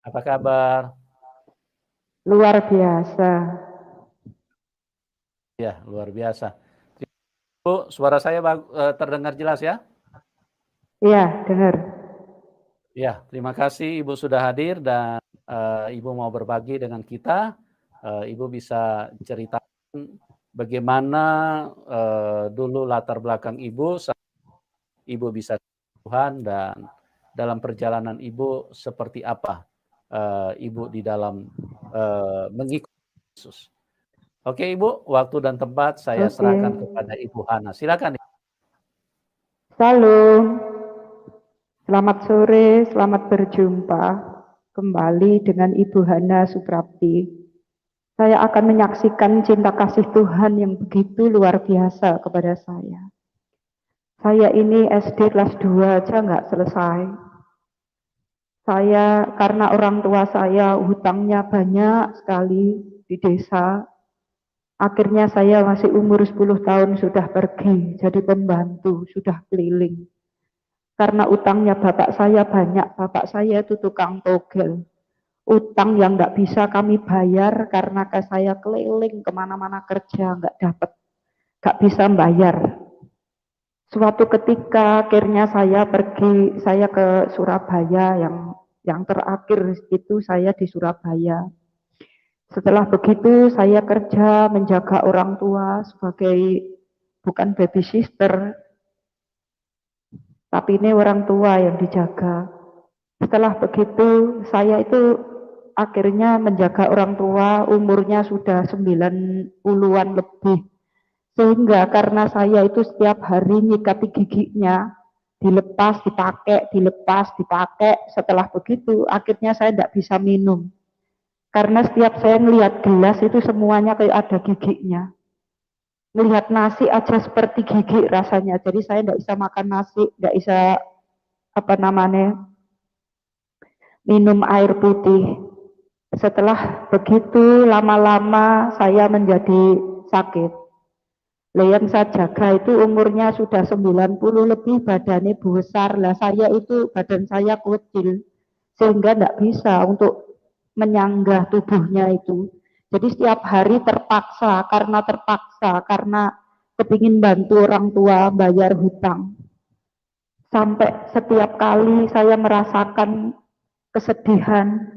Apa kabar? Luar biasa. Ya, luar biasa. Bu, suara saya terdengar jelas ya? Iya, dengar. Ya, terima kasih Ibu sudah hadir dan Ibu mau berbagi dengan kita. Ibu bisa ceritakan bagaimana dulu latar belakang Ibu saat Ibu bisa Tuhan dan dalam perjalanan Ibu seperti apa Ibu di dalam mengikuti Yesus. Oke Ibu, waktu dan tempat saya Oke. serahkan kepada Ibu Hana. Silakan. Salam. Selamat sore, selamat berjumpa kembali dengan Ibu Hana Suprapti. Saya akan menyaksikan cinta kasih Tuhan yang begitu luar biasa kepada saya. Saya ini SD kelas 2 aja nggak selesai. Saya karena orang tua saya hutangnya banyak sekali di desa. Akhirnya saya masih umur 10 tahun sudah pergi jadi pembantu, sudah keliling. Karena utangnya bapak saya banyak, bapak saya itu tukang togel. Utang yang nggak bisa kami bayar karena saya keliling kemana-mana kerja, nggak dapat, nggak bisa bayar. Suatu ketika akhirnya saya pergi, saya ke Surabaya, yang terakhir itu saya di Surabaya. Setelah begitu saya kerja menjaga orang tua sebagai bukan baby sister, tapi ini orang tua yang dijaga. Setelah begitu saya itu akhirnya menjaga orang tua umurnya sudah 90-an lebih. Sehingga karena saya itu setiap hari nyikati giginya, dilepas, dipakai. Setelah begitu akhirnya saya tidak bisa minum. Karena setiap saya melihat gelas itu semuanya kayak ada giginya. Melihat nasi aja seperti gigi rasanya. Jadi saya tidak bisa makan nasi, tidak bisa minum air putih. Setelah begitu lama-lama saya menjadi sakit. Yang saya jaga itu umurnya sudah 90 lebih, badannya besar. Lah saya itu badan saya kecil sehingga tidak bisa untuk menyanggah tubuhnya itu. Jadi setiap hari terpaksa karena kepingin bantu orang tua bayar hutang. Sampai setiap kali saya merasakan kesedihan,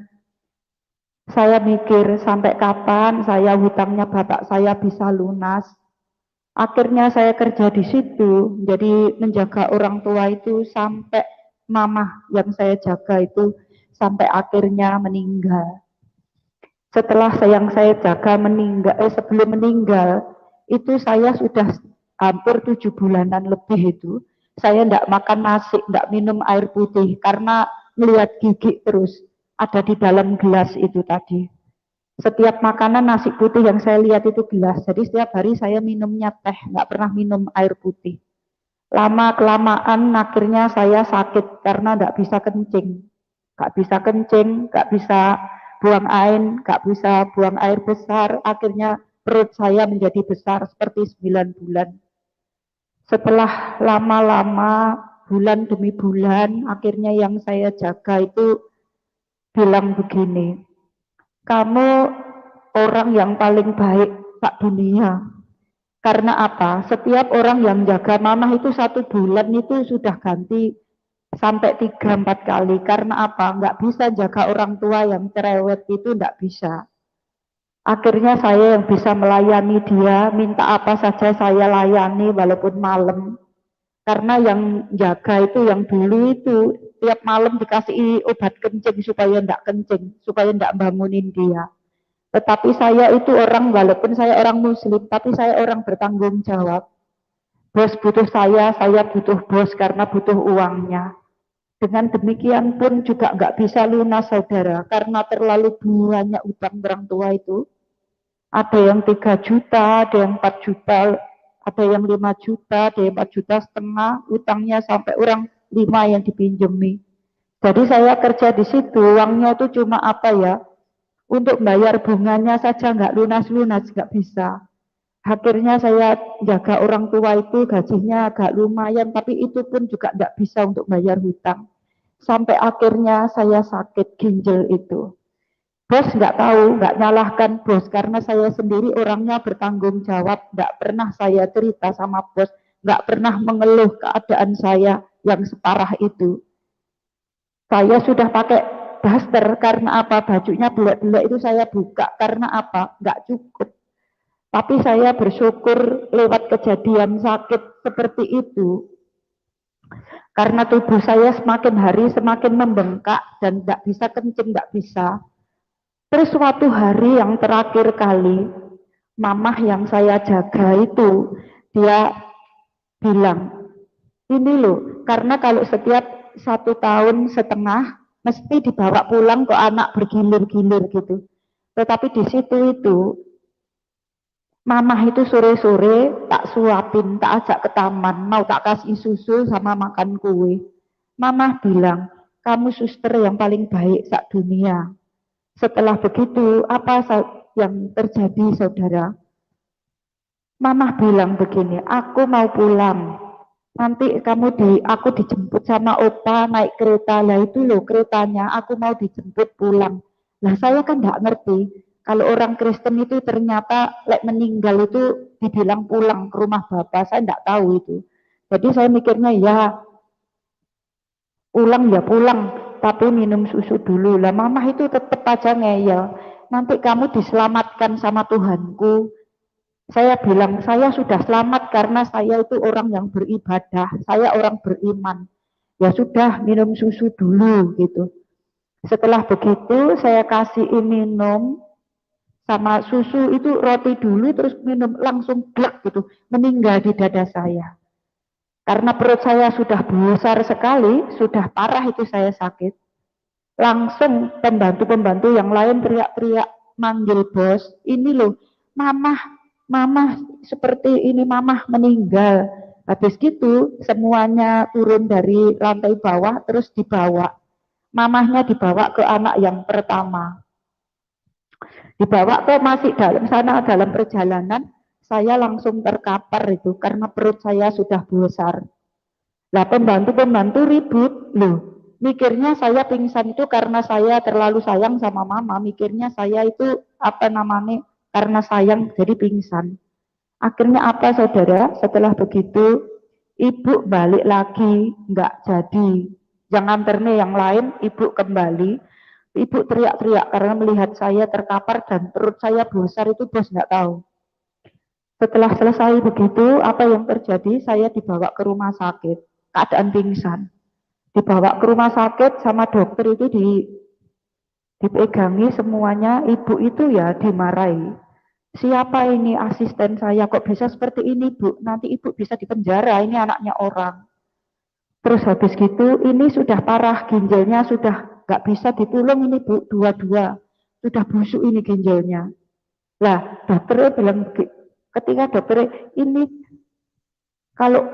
saya mikir sampai kapan saya hutangnya bapak saya bisa lunas. Akhirnya saya kerja di situ, jadi menjaga orang tua itu sampai mamah yang saya jaga itu sampai akhirnya meninggal. Setelah yang saya jaga sebelum meninggal, itu saya sudah hampir 7 bulanan lebih itu. Saya tidak makan nasi, tidak minum air putih, karena melihat gigi terus ada di dalam gelas itu tadi. Setiap makanan nasi putih yang saya lihat itu gelas. Jadi setiap hari saya minumnya teh, nggak pernah minum air putih. Lama kelamaan akhirnya saya sakit karena nggak bisa kencing. Nggak bisa buang air, nggak bisa buang air besar. Akhirnya perut saya menjadi besar seperti 9 bulan. Setelah lama-lama, bulan demi bulan, akhirnya yang saya jaga itu bilang begini, kamu orang yang paling baik sak dunia. Karena apa? Setiap orang yang jaga mamah itu 1 bulan itu sudah ganti sampai 3-4 kali. Karena apa? Nggak bisa jaga orang tua yang cerewet itu, nggak bisa. Akhirnya saya yang bisa melayani dia, minta apa saja saya layani walaupun malam. Karena yang jaga itu yang dulu itu tiap malam dikasih obat kencing supaya nggak kencing, supaya nggak bangunin dia. Tetapi saya itu orang, walaupun saya orang muslim, tapi saya orang bertanggung jawab. Bos butuh saya butuh bos karena butuh uangnya. Dengan demikian pun juga nggak bisa lunas saudara, karena terlalu banyak utang orang tua itu. Ada yang 3 juta, ada yang 4 juta, ada yang 5 juta, ada yang 4,5 juta, utangnya sampai orang 5 yang dipinjemi. Jadi saya kerja di situ, uangnya itu cuma apa ya, untuk bayar bunganya saja nggak lunas-lunas, nggak bisa. Akhirnya saya jaga orang tua itu gajinya agak lumayan, tapi itu pun juga nggak bisa untuk bayar hutang. sampai akhirnya saya sakit ginjal itu. Bos nggak tahu, nggak nyalahkan bos, karena saya sendiri orangnya bertanggung jawab, nggak pernah saya cerita sama bos, nggak pernah mengeluh keadaan saya yang separah itu. Saya sudah pakai daster, karena apa? Bajunya belek-belek itu saya buka, karena apa? Nggak cukup. Tapi saya bersyukur lewat kejadian sakit seperti itu, karena tubuh saya semakin hari semakin membengkak dan tidak bisa kencing, tidak bisa. Terus suatu hari yang terakhir kali, mamah yang saya jaga itu, dia bilang, ini loh, karena kalau setiap 1,5 tahun mesti dibawa pulang ke anak bergilir-gilir gitu. Tetapi di situ itu, mamah itu sore-sore tak suapin, tak ajak ke taman, mau tak kasih susu sama makan kue. Mamah bilang, kamu suster yang paling baik sak dunia. Setelah begitu, apa yang terjadi, saudara? Mamah bilang begini, aku mau pulang. Nanti aku dijemput sama opa naik kereta. Lah itu loh keretanya, aku mau dijemput pulang. Lah saya kan nggak ngerti. Kalau orang Kristen itu ternyata meninggal itu dibilang pulang ke rumah bapak, saya nggak tahu itu. Jadi saya mikirnya ya pulang ya pulang, tapi minum susu dulu. Lah mamah itu tetap aja ngeyel. Nanti kamu diselamatkan sama Tuhanku. Saya bilang, saya sudah selamat karena saya itu orang yang beribadah, saya orang beriman. Ya sudah, minum susu dulu gitu. Setelah begitu, saya kasih minum sama susu itu roti dulu, terus minum langsung blek gitu, meninggal di dada saya. Karena perut saya sudah besar sekali, sudah parah itu saya sakit. Langsung pembantu-pembantu yang lain teriak-teriak manggil bos, ini loh, mamah seperti ini, mamah meninggal. Habis gitu semuanya turun dari lantai bawah terus dibawa. Mamahnya dibawa ke anak yang pertama. Dibawa ke masih dalam sana, dalam perjalanan saya langsung terkapar itu karena perut saya sudah besar. Lah pembantu-pembantu ribut, loh mikirnya saya pingsan itu karena saya terlalu sayang sama mama, mikirnya saya itu apa namanya, karena sayang jadi pingsan. Akhirnya apa saudara, setelah begitu ibu balik lagi, nggak jadi. Jangan terne yang lain, ibu kembali. Ibu teriak-teriak karena melihat saya terkapar dan perut saya besar itu bos nggak tahu. Setelah selesai begitu, apa yang terjadi? Saya dibawa ke rumah sakit, keadaan pingsan. Dibawa ke rumah sakit sama dokter itu dipegangi semuanya, ibu itu ya dimarahi. Siapa ini asisten saya, kok bisa seperti ini bu? Nanti ibu bisa dipenjara, ini anaknya orang. Terus habis gitu, ini sudah parah, ginjalnya sudah nggak bisa ditolong ini bu, dua-dua. Sudah busuk ini ginjalnya. Lah, dokternya bilang, ketika dokter ini kalau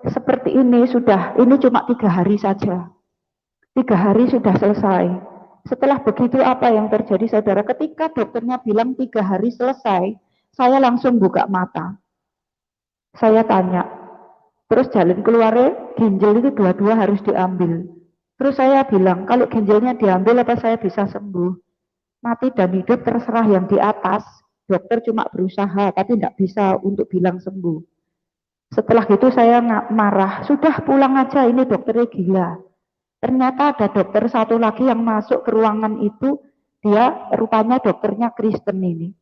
seperti ini sudah, ini cuma 3 hari saja. 3 hari sudah selesai. Setelah begitu apa yang terjadi saudara? Ketika dokternya bilang 3 hari selesai, saya langsung buka mata. Saya tanya, terus jalan keluarnya ginjal itu dua-dua harus diambil. Terus saya bilang, kalau ginjalnya diambil apa saya bisa sembuh? Mati dan hidup terserah yang di atas. Dokter cuma berusaha, tapi tidak bisa untuk bilang sembuh. Setelah itu saya marah, sudah pulang aja, ini dokternya gila. Ternyata ada dokter satu lagi yang masuk ke ruangan itu, dia rupanya dokternya Kristen ini.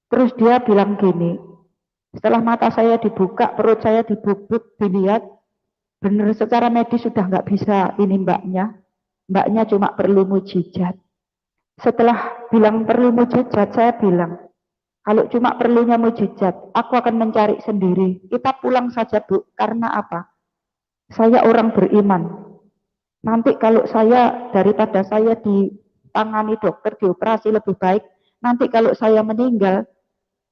Terus dia bilang gini, setelah mata saya dibuka, perut saya dibubuk, dilihat, benar secara medis sudah nggak bisa ini mbaknya cuma perlu mujizat. Setelah bilang perlu mujizat, saya bilang, kalau cuma perlunya mujizat, aku akan mencari sendiri. Kita pulang saja bu, karena apa? Saya orang beriman. Nanti kalau saya, daripada saya ditangani dokter, dioperasi lebih baik, nanti kalau saya meninggal,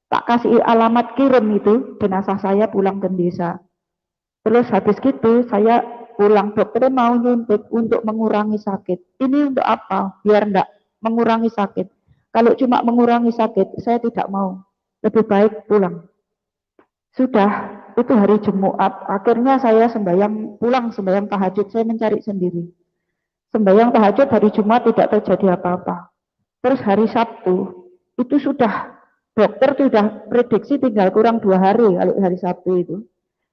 tak kasih alamat kirim itu, jenazah saya pulang ke desa. Terus habis gitu, saya pulang, dokternya mau nyuntik untuk mengurangi sakit. Ini untuk apa? Biar enggak mengurangi sakit. Kalau cuma mengurangi sakit, saya tidak mau. Lebih baik pulang. Sudah, itu hari Jumat. Akhirnya saya pulang sembahyang tahajud, saya mencari sendiri. Sembahyang tahajud hari Jumat tidak terjadi apa-apa. Terus hari Sabtu, itu sudah, dokter sudah prediksi tinggal kurang 2 hari kalau hari Sabtu itu.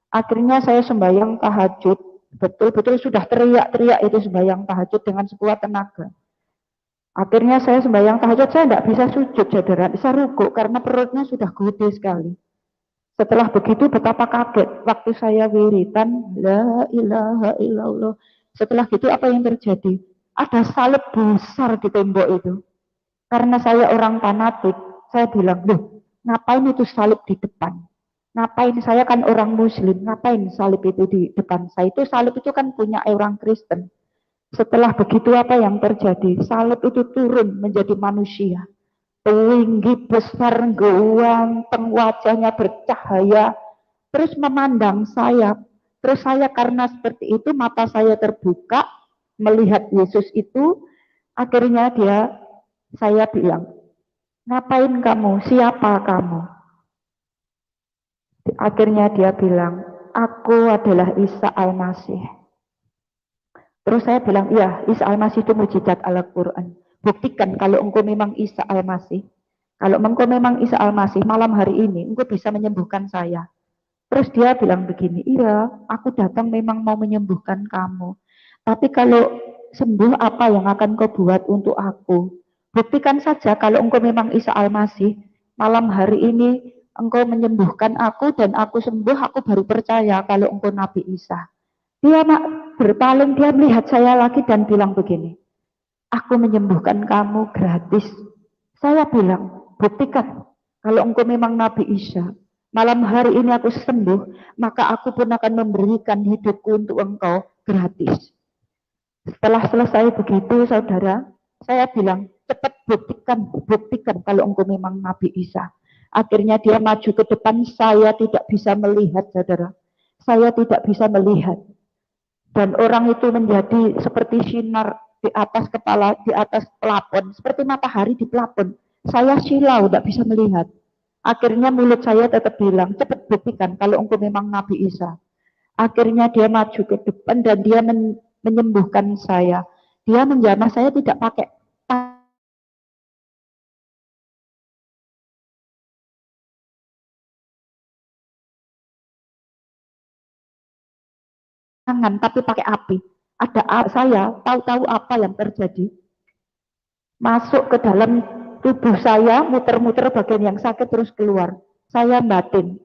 Akhirnya saya sembahyang tahajud, betul-betul sudah teriak-teriak itu sembahyang tahajud dengan sekuat tenaga. Akhirnya saya sembahyang tahajud, saya tidak bisa sujud, saudara, bisa rukuk karena perutnya sudah gede sekali. Setelah begitu betapa kaget waktu saya wiritan, la ilaha illallah. Setelah itu apa yang terjadi? Ada salib besar di tembok itu. Karena saya orang fanatik, saya bilang, loh, ngapain itu salib di depan? Ngapain, saya kan orang muslim, ngapain salib itu di depan saya? Itu salib itu kan punya orang Kristen. Setelah begitu apa yang terjadi? Salib itu turun menjadi manusia. Tinggi, besar, ganteng, wajahnya bercahaya. Terus memandang saya. Terus saya karena seperti itu mata saya terbuka melihat Yesus itu. Akhirnya saya bilang, ngapain kamu? Siapa kamu? Akhirnya dia bilang, aku adalah Isa Al-Masih. Terus saya bilang, iya, Isa Al-Masih itu mujizat Al-Quran. Buktikan kalau engkau memang Isa Al-Masih. Kalau engkau memang Isa Al-Masih, malam hari ini engkau bisa menyembuhkan saya. Terus dia bilang begini, iya, aku datang memang mau menyembuhkan kamu. Tapi kalau sembuh, apa yang akan kau buat untuk aku? Buktikan saja kalau engkau memang Isa Al-Masih, malam hari ini engkau menyembuhkan aku dan aku sembuh, aku baru percaya kalau engkau Nabi Isa. Dia berpaling, dia melihat saya lagi dan bilang begini, aku menyembuhkan kamu gratis. Saya bilang, buktikan kalau engkau memang Nabi Isa. Malam hari ini aku sembuh, maka aku pun akan memberikan hidupku untuk engkau gratis. Setelah selesai begitu, saudara, saya bilang, cepat buktikan kalau engkau memang Nabi Isa. Akhirnya dia maju ke depan, saya tidak bisa melihat, saudara. Saya tidak bisa melihat. Dan orang itu menjadi seperti sinar di atas kepala, di atas pelapon, seperti matahari di pelapon. Saya silau, tidak bisa melihat. Akhirnya mulut saya tetap bilang, cepat buktikan kalau engkau memang Nabi Isa. Akhirnya dia maju ke depan dan dia menyembuhkan saya. Dia menjamah saya tidak pakai tangan, tapi pakai api. Ada saya tahu-tahu apa yang terjadi. Masuk ke dalam tubuh saya, muter-muter bagian yang sakit terus keluar. Saya batin.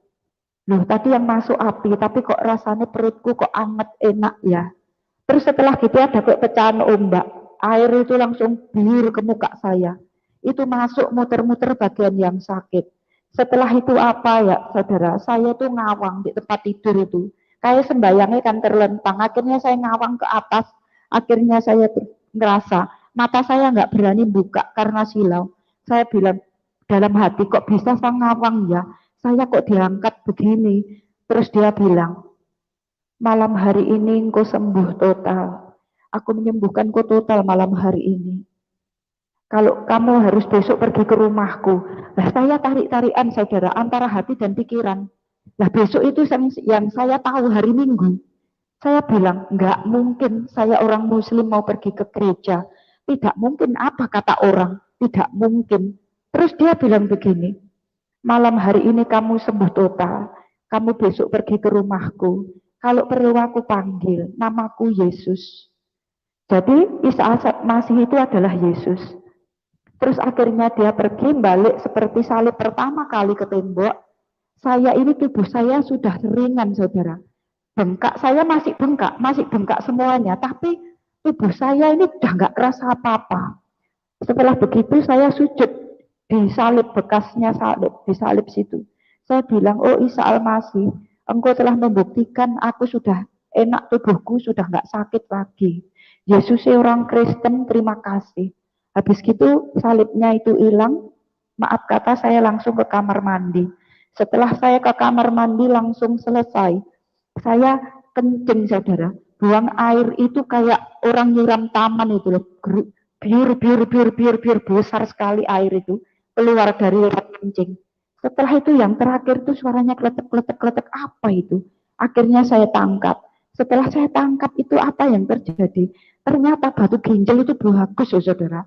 Loh, tadi yang masuk api, tapi kok rasanya perutku kok anget, enak ya. Terus setelah gitu ada kayak pecahan ombak. Air itu langsung biur ke muka saya. Itu masuk muter-muter bagian yang sakit. Setelah itu apa ya, saudara? Saya tuh ngawang di tempat tidur itu. Kayak sembayangnya kan terlentang. Akhirnya saya ngawang ke atas. Akhirnya saya ngerasa mata saya nggak berani buka karena silau. Saya bilang dalam hati, kok bisa saya ngawang ya? Saya kok diangkat begini? Terus dia bilang, malam hari ini engkau sembuh total. Aku menyembuhkan kau total malam hari ini. Kalau kamu harus besok pergi ke rumahku. Nah, saya tarik-tarikan, saudara, antara hati dan pikiran. Nah, besok itu yang saya tahu hari Minggu. Saya bilang, enggak mungkin saya orang muslim mau pergi ke gereja. Tidak mungkin, apa kata orang? Tidak mungkin. Terus dia bilang begini, malam hari ini kamu sembuh total. Kamu besok pergi ke rumahku. Kalau perlu aku panggil, namaku Yesus. Jadi Isa Masih itu adalah Yesus. Terus akhirnya dia pergi balik seperti salib pertama kali ke tembok. Saya ini tubuh saya sudah ringan, saudara. Bengkak, saya masih bengkak semuanya. Tapi tubuh saya ini udah nggak kerasa apa-apa. Setelah begitu saya sujud di salib, bekasnya salib, di salib situ. Saya bilang, oh Isa Al-Masih, engkau telah membuktikan aku sudah enak, tubuhku sudah nggak sakit lagi. Yesus orang Kristen, terima kasih. Habis gitu salibnya itu hilang, maaf kata saya langsung ke kamar mandi. Setelah saya ke kamar mandi langsung selesai, saya kencing, saudara. Buang air itu kayak orang nyiram taman itu loh. Biur, besar sekali air itu keluar dari lewat kencing. Setelah itu yang terakhir itu suaranya kletek, apa itu? Akhirnya saya tangkap. Setelah saya tangkap itu apa yang terjadi? Ternyata batu ginjal itu bagus, ya saudara.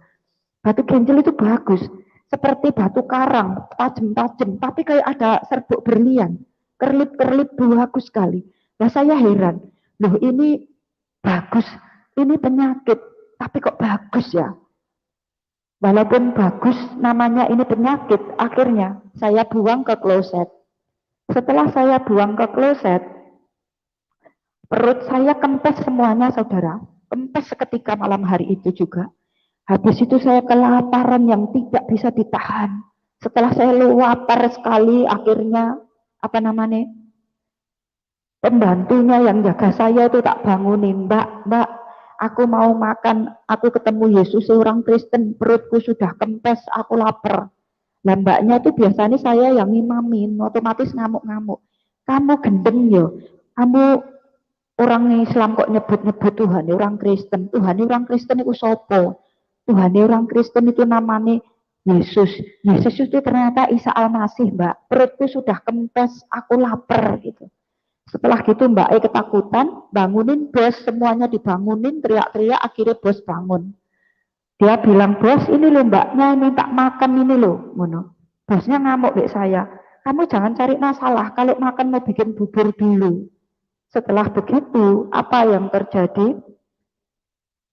Batu ginjal itu bagus. Seperti batu karang, tajam-tajam. Tapi kayak ada serbuk berlian. Kerlip-kerlip bagus sekali. Nah saya heran. Loh ini bagus. Ini penyakit. Tapi kok bagus ya? Walaupun bagus namanya ini penyakit, akhirnya saya buang ke kloset. Setelah saya buang ke kloset, perut saya kempes semuanya, saudara. Kempes seketika malam hari itu juga. Habis itu saya kelaparan yang tidak bisa ditahan. Setelah saya lapar sekali, akhirnya pembantunya yang jaga saya itu tak bangunin, Mbak, aku mau makan, aku ketemu Yesus seorang Kristen, perutku sudah kempes, aku lapar. Nah mbaknya itu biasanya saya yang ngimamin, otomatis ngamuk-ngamuk. Kamu gendeng yo, kamu orang Islam kok nyebut-nyebut Tuhan, orang Kristen. Tuhan orang Kristen itu sopo. Tuhan orang Kristen itu namanya Yesus. Yesus itu ternyata Isa Al-Masih, Mbak. Perutku sudah kempes, aku lapar gitu. Setelah gitu Mbak E ketakutan, bangunin bos, semuanya dibangunin, teriak-teriak, akhirnya bos bangun. Dia bilang, bos ini loh mbaknya minta makan ini loh. Bosnya ngamuk dek saya, kamu jangan cari masalah, kalau makan mau bikin bubur dulu. Setelah begitu, apa yang terjadi?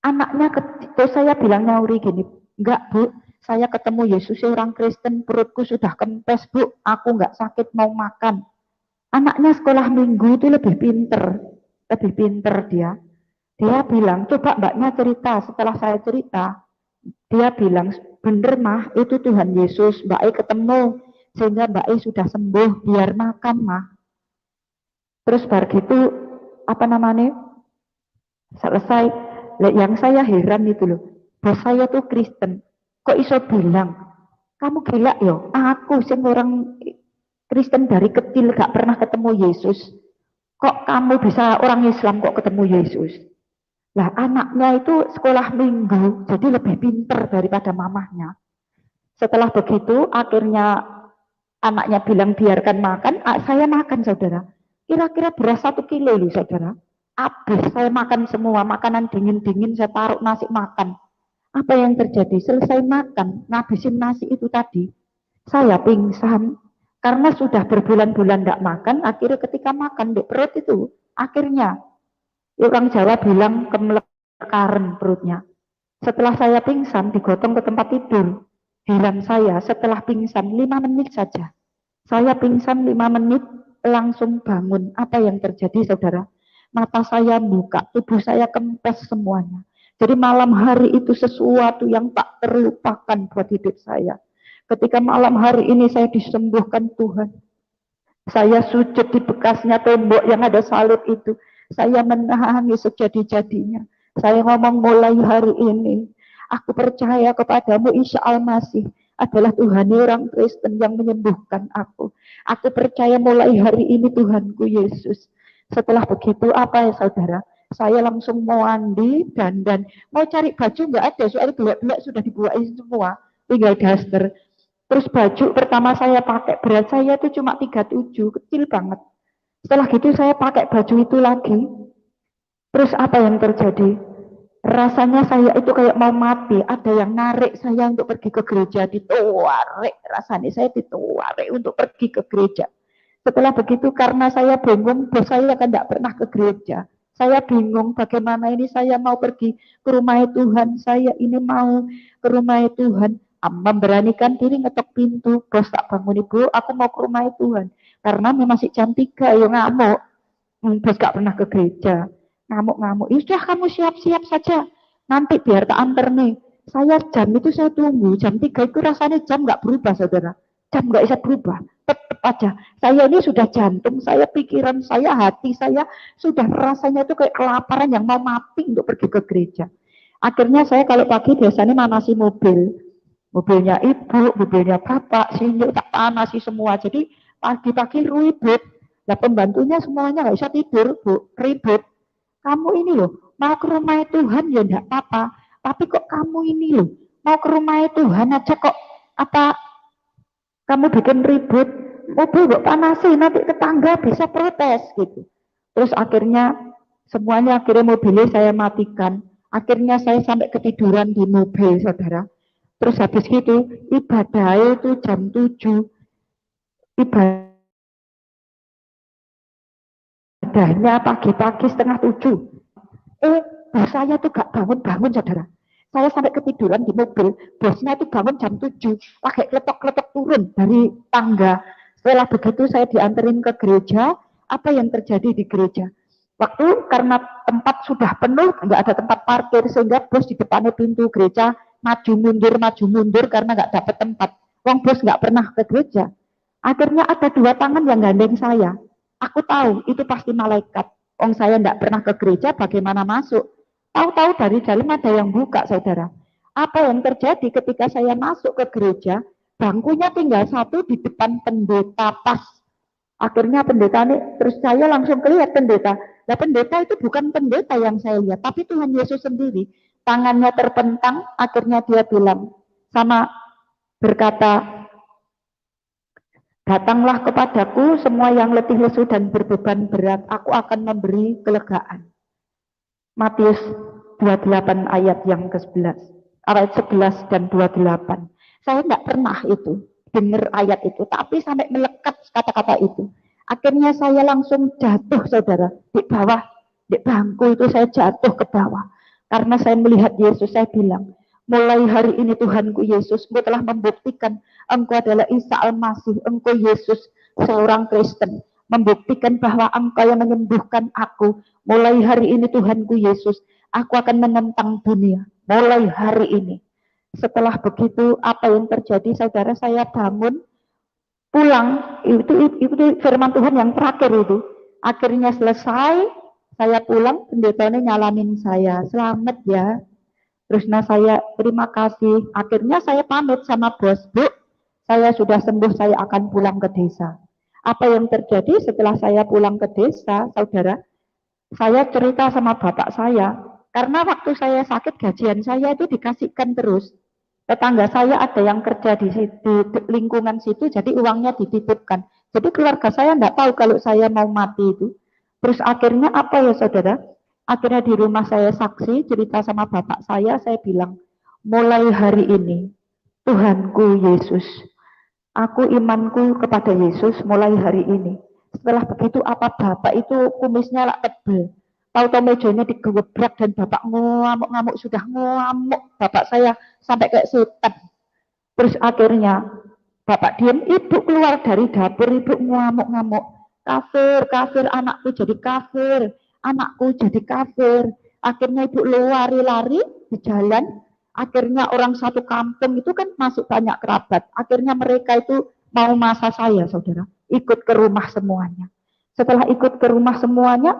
Anaknya, terus saya bilang nyauri gini, enggak bu, saya ketemu Yesus orang Kristen, perutku sudah kempes bu, aku enggak sakit mau makan. Anaknya sekolah minggu itu lebih pinter dia. Dia bilang, coba mbaknya cerita. Setelah saya cerita, dia bilang, bener mah, itu Tuhan Yesus. Mbak E ketemu, sehingga Mbak E sudah sembuh, biar makan mah. Terus bar gitu, selesai. Yang saya heran itu loh, bos saya tuh Kristen. Kok iso bilang, kamu gila yo, aku sih orang Kristen dari kecil gak pernah ketemu Yesus. Kok kamu bisa orang Islam kok ketemu Yesus? Lah anaknya itu sekolah minggu, jadi lebih pinter daripada mamahnya. Setelah begitu, akhirnya anaknya bilang biarkan makan, saya makan saudara. Kira-kira beras 1 kilo loh saudara. Habis saya makan semua, makanan dingin-dingin saya taruh nasi makan. Apa yang terjadi? Selesai makan, ngabisin nasi itu tadi, saya pingsan. Karena sudah berbulan-bulan tidak makan, akhirnya ketika makan di perut itu, akhirnya orang Jawa bilang kemelekaran perutnya. Setelah saya pingsan, digotong ke tempat tidur. Heran saya, setelah pingsan 5 menit saja. Saya pingsan 5 menit, langsung bangun. Apa yang terjadi, saudara? Mata saya buka, tubuh saya kempes semuanya. Jadi malam hari itu sesuatu yang tak terlupakan buat hidup saya. Ketika malam hari ini saya disembuhkan Tuhan. Saya sujud di bekasnya tembok yang ada salib itu. Saya menangis sejadi-jadinya. Saya ngomong mulai hari ini, aku percaya kepadamu Isa Al-Masih adalah Tuhan orang Kristen yang menyembuhkan aku. Aku percaya mulai hari ini Tuhanku Yesus. Setelah begitu apa ya saudara? Saya langsung mau mandi dan mau cari baju nggak ada, soalnya belak-belak sudah dibuahin semua, tinggal daster. Terus baju pertama saya pakai, berat saya itu cuma 37, kecil banget. Setelah gitu saya pakai baju itu lagi. Terus apa yang terjadi? Rasanya saya itu kayak mau mati. Ada yang narik saya untuk pergi ke gereja, ditarik. Rasanya saya ditarik untuk pergi ke gereja. Setelah begitu karena saya bingung, bos saya kan tidak pernah ke gereja. Saya bingung bagaimana ini saya mau pergi ke rumah Tuhan. Saya ini mau ke rumah Tuhan. Memberanikan diri ngetok pintu, bos tak bangun ibu, aku mau ke rumah Tuhan. Karena masih jam 3, ya ngamuk. Bos gak pernah ke gereja. Ngamuk-ngamuk, ya sudah kamu siap-siap saja. Nanti biar tak antar nih. Saya jam itu saya tunggu, jam 3 itu rasanya jam gak berubah saudara. Jam gak bisa berubah, tetap aja. Saya ini sudah jantung, saya pikiran, saya hati, saya sudah rasanya itu kayak kelaparan yang mau mati untuk pergi ke gereja. Akhirnya saya kalau pagi biasanya manasi mobil. Mobilnya ibu, mobilnya bapak, sinyo tak panasi semua. Jadi pagi-pagi ribut. Nah pembantunya semuanya nggak bisa tidur, bu, ribut. Kamu ini loh, mau ke rumah Tuhan ya enggak apa-apa. Tapi kok kamu ini loh, mau ke rumah Tuhan aja kok apa kamu bikin ribut. Mobil kok panasi, nanti tetangga bisa protes gitu. Terus akhirnya semuanya mobilnya saya matikan. Akhirnya saya sampai ketiduran di mobil, saudara. Terus habis gitu, ibadah itu jam 7, ibadahnya pagi-pagi setengah 7. Bos saya tuh gak bangun-bangun, saudara. Saya sampai ketiduran di mobil, bosnya itu bangun jam 7, pakai kletok-kletok turun dari tangga. Setelah begitu saya dianterin ke gereja. Apa yang terjadi di gereja? Waktu karena tempat sudah penuh, nggak ada tempat parkir, sehingga bos di depannya pintu gereja maju mundur karena nggak dapat tempat. Wong bos nggak pernah ke gereja. Akhirnya ada 2 tangan yang gandeng saya. Aku tahu itu pasti malaikat. Wong saya nggak pernah ke gereja, bagaimana masuk? Tahu-tahu dari dalam ada yang buka, saudara. Apa yang terjadi ketika saya masuk ke gereja? Bangkunya tinggal 1 di depan pendeta pas. Akhirnya pendeta ini, terus saya langsung lihat pendeta. Nah pendeta itu bukan pendeta yang saya lihat, tapi Tuhan Yesus sendiri. Tangannya terpentang, akhirnya dia bilang, berkata, datanglah kepadaku semua yang letih lesu dan berbeban berat, aku akan memberi kelegaan. Matius 28 ayat yang ke-11, ayat 11 dan 28. Saya tidak pernah itu dengar ayat itu, tapi sampai melekat kata-kata itu. Akhirnya saya langsung jatuh, saudara, di bawah, di bangku itu saya jatuh ke bawah. Karena saya melihat Yesus, saya bilang, mulai hari ini Tuhanku Yesus, Engkau telah membuktikan Engkau adalah Isa Al-Masih, Engkau Yesus, seorang Kristen. Membuktikan bahwa Engkau yang menyembuhkan aku. Mulai hari ini Tuhanku Yesus, aku akan menentang dunia. Mulai hari ini. Setelah begitu, apa yang terjadi, saudara? Saya bangun, pulang, itu firman Tuhan yang terakhir itu. Akhirnya selesai, saya pulang, pendetanya nyalamin saya, selamat ya. Terus saya terima kasih. Akhirnya saya pamit sama bos, Bu, saya sudah sembuh, saya akan pulang ke desa. Apa yang terjadi setelah saya pulang ke desa, saudara? Saya cerita sama bapak saya, karena waktu saya sakit gajian saya itu dikasihkan terus. Tetangga saya ada yang kerja di lingkungan situ, jadi uangnya dititipkan. Jadi keluarga saya tidak tahu kalau saya mau mati itu. Terus akhirnya apa ya, saudara? Akhirnya di rumah saya saksi, cerita sama bapak saya bilang, mulai hari ini, Tuhanku Yesus, aku imanku kepada Yesus mulai hari ini. Setelah begitu apa bapak itu kumisnya lah tebel. Tahu-tahu mejanya digebrak dan bapak ngamuk-ngamuk, sudah ngamuk bapak saya sampai kayak setan. Terus akhirnya bapak diam, ibu keluar dari dapur, ibu ngamuk-ngamuk. Kafir, kafir, anakku jadi kafir, anakku jadi kafir. Akhirnya ibu lari-lari di jalan. Akhirnya orang satu kampung itu kan masuk banyak kerabat. Akhirnya mereka itu mau masa saya, saudara. Ikut ke rumah semuanya. Setelah ikut ke rumah semuanya,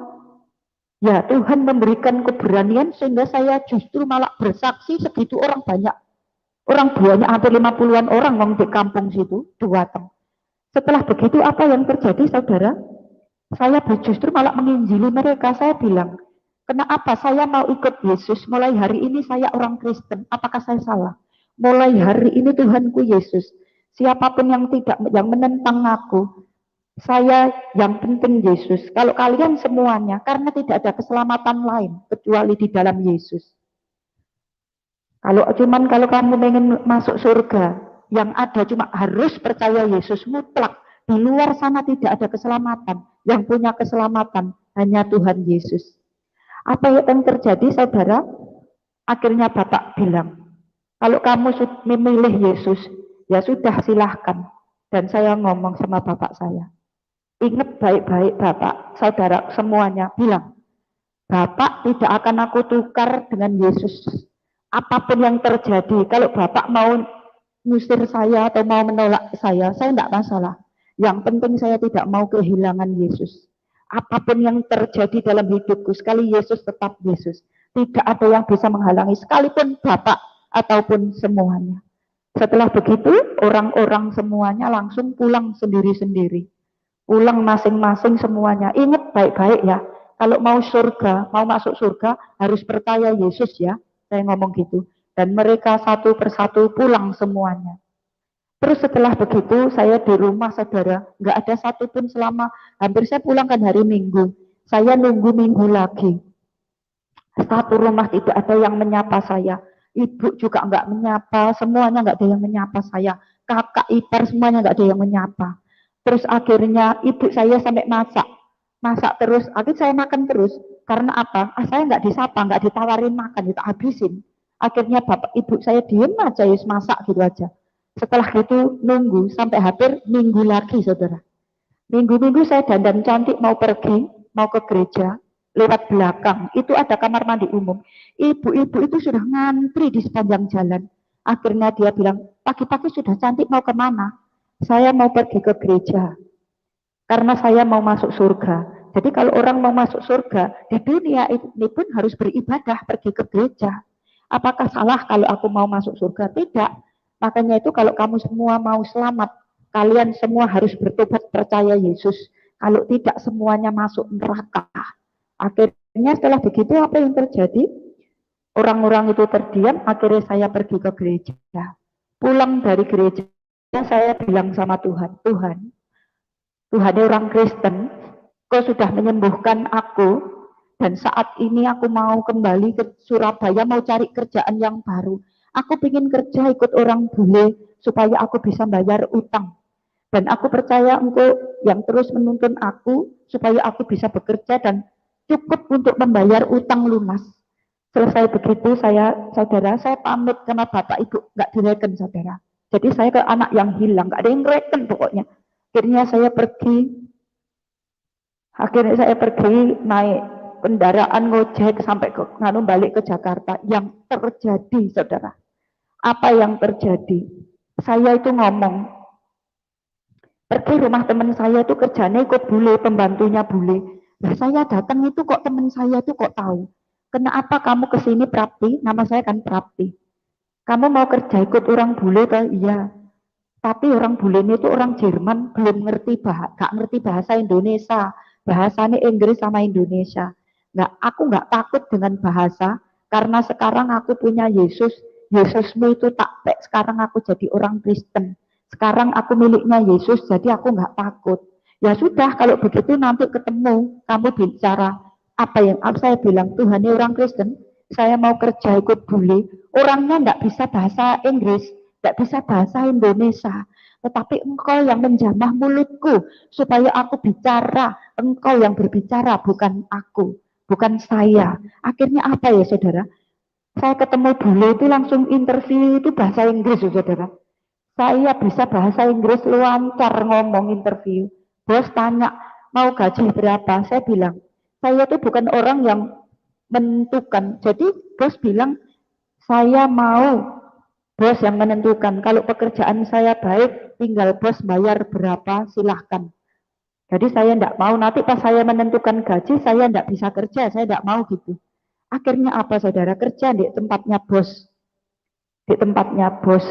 ya Tuhan memberikan keberanian sehingga saya justru malah bersaksi segitu orang banyak. Orang banyak, hampir 50-an orang di kampung situ, datang. Setelah begitu apa yang terjadi, saudara? Saya justru malah menginjili mereka. Saya bilang, kenapa saya mau ikut Yesus? Mulai hari ini saya orang Kristen. Apakah saya salah? Mulai hari ini Tuhanku Yesus. Siapapun yang menentang aku, saya yang penting Yesus. Kalau kalian semuanya, karena tidak ada keselamatan lain kecuali di dalam Yesus. Kalau kamu ingin masuk surga, yang ada cuma harus percaya Yesus mutlak. Di luar sana tidak ada keselamatan. Yang punya keselamatan hanya Tuhan Yesus. Apa yang terjadi, saudara? Akhirnya Bapak bilang, kalau kamu memilih Yesus, ya sudah silahkan. Dan saya ngomong sama Bapak saya, ingat baik-baik Bapak, saudara semuanya bilang, Bapak tidak akan aku tukar dengan Yesus. Apapun yang terjadi, kalau Bapak mau ngusir saya atau mau menolak saya tidak masalah. Yang penting saya tidak mau kehilangan Yesus. Apapun yang terjadi dalam hidupku, sekali Yesus tetap Yesus. Tidak ada yang bisa menghalangi, sekalipun Bapak ataupun semuanya. Setelah begitu, orang-orang semuanya langsung pulang sendiri-sendiri. Pulang masing-masing semuanya. Ingat baik-baik ya, kalau mau surga, mau masuk surga, harus percaya Yesus ya. Saya ngomong gitu. Dan mereka satu persatu pulang semuanya. Terus setelah begitu, saya di rumah, saudara, nggak ada satupun selama, hampir saya pulang kan hari Minggu. Saya nunggu Minggu lagi. Satu rumah tidak ada yang menyapa saya. Ibu juga enggak menyapa, semuanya enggak ada yang menyapa saya. Kakak ipar semuanya enggak ada yang menyapa. Terus akhirnya ibu saya sampai masak. Masak terus, akhirnya saya makan terus. Karena apa? Saya enggak disapa, enggak ditawarin makan, itu habisin. Akhirnya bapak ibu saya diem aja, masak gitu aja. Setelah itu nunggu sampai hampir minggu lagi, saudara. Minggu-minggu saya dandan cantik mau pergi, mau ke gereja, lewat belakang, itu ada kamar mandi umum. Ibu-ibu itu sudah ngantri di sepanjang jalan. Akhirnya dia bilang, pagi-pagi sudah cantik mau kemana? Saya mau pergi ke gereja, karena saya mau masuk surga. Jadi kalau orang mau masuk surga, di dunia ini pun harus beribadah, pergi ke gereja. Apakah salah kalau aku mau masuk surga? Tidak. Makanya itu kalau kamu semua mau selamat, kalian semua harus bertobat percaya Yesus. Kalau tidak semuanya masuk neraka. Akhirnya setelah begitu apa yang terjadi? Orang-orang itu terdiam, akhirnya saya pergi ke gereja. Pulang dari gereja, saya bilang sama Tuhan, Tuhan orang Kristen, Kau sudah menyembuhkan aku, dan saat ini aku mau kembali ke Surabaya, mau cari kerjaan yang baru. Aku ingin kerja ikut orang bule, supaya aku bisa bayar utang. Dan aku percaya Engkau yang terus menuntun aku, supaya aku bisa bekerja dan cukup untuk membayar utang lunas. Selesai begitu, saudara, saya pamit sama bapak ibu, nggak direken saudara. Jadi saya ke anak yang hilang, nggak ada yang reken pokoknya. Akhirnya saya pergi naik kendaraan ngojek sampai balik ke Jakarta. Yang terjadi, saudara, apa yang terjadi? Saya itu ngomong, pergi rumah teman saya itu kerjanya ikut bule, pembantunya bule. Nah saya datang itu kok teman saya itu kok tahu. Kenapa kamu kesini Prapti? Nama saya kan Prapti. Kamu mau kerja ikut orang bule kan? Iya. Tapi orang bule itu orang Jerman, belum ngerti gak ngerti bahasa Indonesia. Bahasanya Inggris sama Indonesia. Aku nggak takut dengan bahasa, karena sekarang aku punya Yesus. Yesusmu itu tak pek, sekarang aku jadi orang Kristen. Sekarang aku miliknya Yesus, jadi aku nggak takut. Ya sudah, kalau begitu nanti ketemu, kamu bicara. Saya bilang, Tuhan ini orang Kristen, saya mau kerja ikut bule. Orangnya nggak bisa bahasa Inggris, nggak bisa bahasa Indonesia. Tetapi engkau yang menjamah mulutku, supaya aku bicara. Engkau yang berbicara, bukan aku, bukan saya. Akhirnya apa ya saudara? Saya ketemu bule itu langsung interview itu bahasa Inggris, saudara. Saya bisa bahasa Inggris lancar ngomong interview. Bos tanya, mau gaji berapa? Saya bilang, saya itu bukan orang yang menentukan. Jadi bos bilang, saya mau bos yang menentukan. Kalau pekerjaan saya baik, tinggal bos bayar berapa, silahkan. Jadi saya tidak mau, nanti pas saya menentukan gaji, saya tidak bisa kerja, saya tidak mau gitu. Akhirnya apa saudara? Kerja di tempatnya bos. Di tempatnya bos.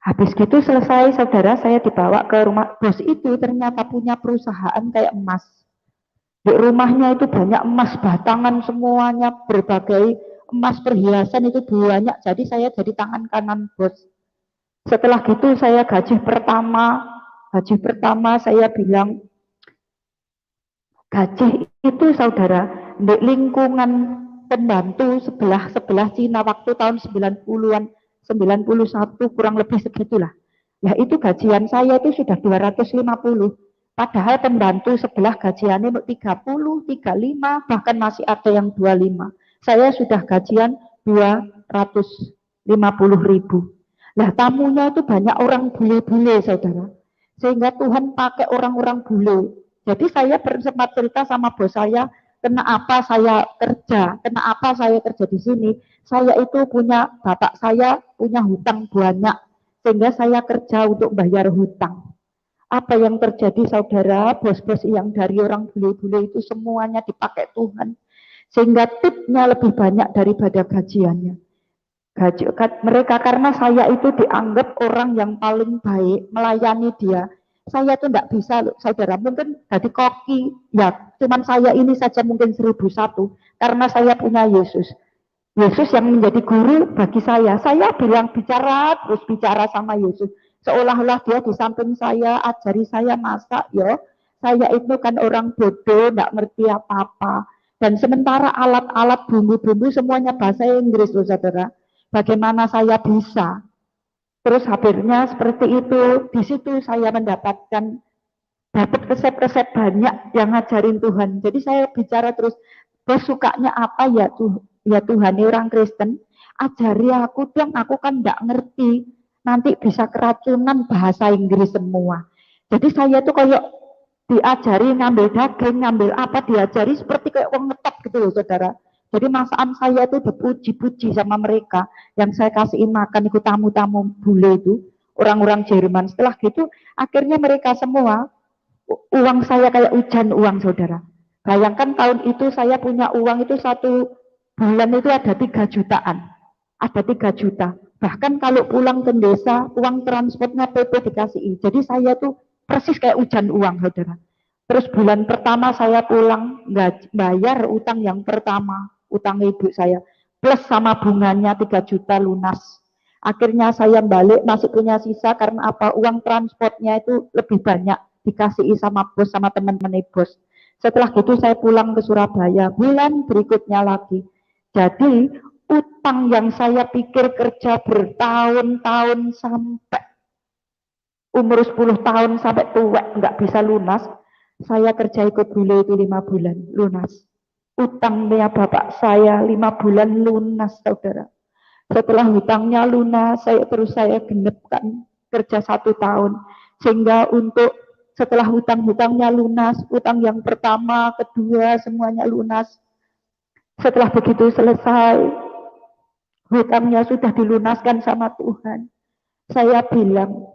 Habis gitu selesai saudara, saya dibawa ke rumah bos itu, ternyata punya perusahaan kayak emas. Di rumahnya itu banyak emas batangan semuanya, berbagai emas perhiasan itu banyak. Jadi saya jadi tangan kanan bos. Setelah gitu saya gaji pertama saya bilang, gaji itu saudara, di lingkungan pembantu sebelah Cina waktu tahun 90-an, 91 kurang lebih segitulah. Ya itu gajian saya itu sudah 250. Padahal pembantu sebelah gajiannya 30, 35, bahkan masih ada yang 25. Saya sudah gajian 250.000. Nah tamunya itu banyak orang bule-bule saudara. Sehingga Tuhan pakai orang-orang bule. Jadi saya sempat cerita sama bos saya, kenapa saya kerja di sini. Saya itu bapak saya punya hutang banyak, sehingga saya kerja untuk bayar hutang. Apa yang terjadi saudara, bos-bos yang dari orang bule-bule itu semuanya dipakai Tuhan, sehingga tipnya lebih banyak daripada gajiannya. Mereka karena saya itu dianggap orang yang paling baik, melayani dia. Saya tuh tidak bisa saudara, mungkin jadi koki, ya cuman saya ini saja mungkin 1001, karena saya punya Yesus. Yesus yang menjadi guru bagi saya bilang terus bicara sama Yesus. Seolah-olah dia di samping saya, ajari saya masak, yo. Saya itu kan orang bodoh, tidak ngerti apa-apa. Dan sementara alat-alat bumbu-bumbu semuanya bahasa Inggris loh saudara. Bagaimana saya bisa? Terus akhirnya seperti itu, di situ saya mendapatkan dapat resep-resep banyak yang ngajarin Tuhan. Jadi saya bicara terus, bos sukanya apa ya tuh? Ya Tuhan, ini orang Kristen, ajari aku dong, aku kan nggak ngerti. Nanti bisa keracunan bahasa Inggris semua. Jadi saya tuh kayak diajari ngambil daging, ngambil apa, diajari seperti kayak orang ngetop gitu loh saudara. Jadi masakan saya tuh dipuji-puji sama mereka. Yang saya kasihin makan ikut tamu-tamu bule itu, orang-orang Jerman. Setelah gitu, akhirnya mereka semua, uang saya kayak hujan uang saudara. Bayangkan tahun itu saya punya uang itu 1 bulan itu ada 3 jutaan. Ada 3 juta. Bahkan kalau pulang ke desa, uang transportnya PP dikasih. Jadi saya tuh persis kayak hujan uang saudara. Terus bulan pertama saya pulang nggak bayar utang yang pertama, utang ibu saya, plus sama bunganya 3 juta lunas. Akhirnya saya balik masih punya sisa karena apa? Uang transportnya itu lebih banyak dikasih sama bos, sama teman-teman bos. Setelah itu saya pulang ke Surabaya, bulan berikutnya lagi. Jadi utang yang saya pikir kerja bertahun-tahun sampai umur 10 tahun sampai tua nggak bisa lunas, saya kerja ikut bule itu 5 bulan lunas. Utangnya bapak saya 5 bulan lunas saudara. Setelah hutangnya lunas, saya genepkan kerja 1 tahun. Sehingga untuk setelah hutang-hutangnya lunas, utang yang pertama, kedua, semuanya lunas. Setelah begitu selesai, hutangnya sudah dilunaskan sama Tuhan. Saya bilang,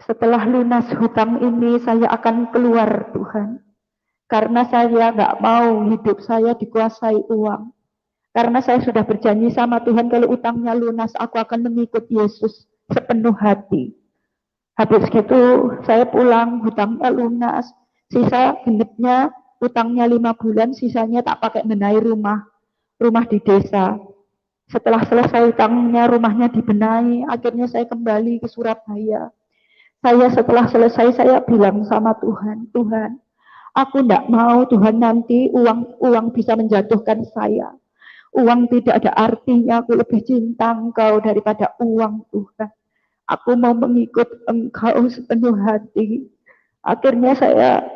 setelah lunas hutang ini saya akan keluar Tuhan. Karena saya nggak mau hidup saya dikuasai uang. Karena saya sudah berjanji sama Tuhan kalau utangnya lunas aku akan mengikut Yesus sepenuh hati. Habis gitu saya pulang, hutangnya lunas. Sisa genepnya utangnya 5 bulan, sisanya tak pakai benahi rumah di desa. Setelah selesai utangnya, rumahnya dibenahi, akhirnya saya kembali ke Surabaya. Saya setelah selesai saya bilang sama Tuhan, Tuhan, aku tidak mau Tuhan nanti uang bisa menjatuhkan saya. Uang tidak ada artinya, aku lebih cinta Engkau daripada uang Tuhan. Aku mau mengikut Engkau sepenuh hati. Akhirnya saya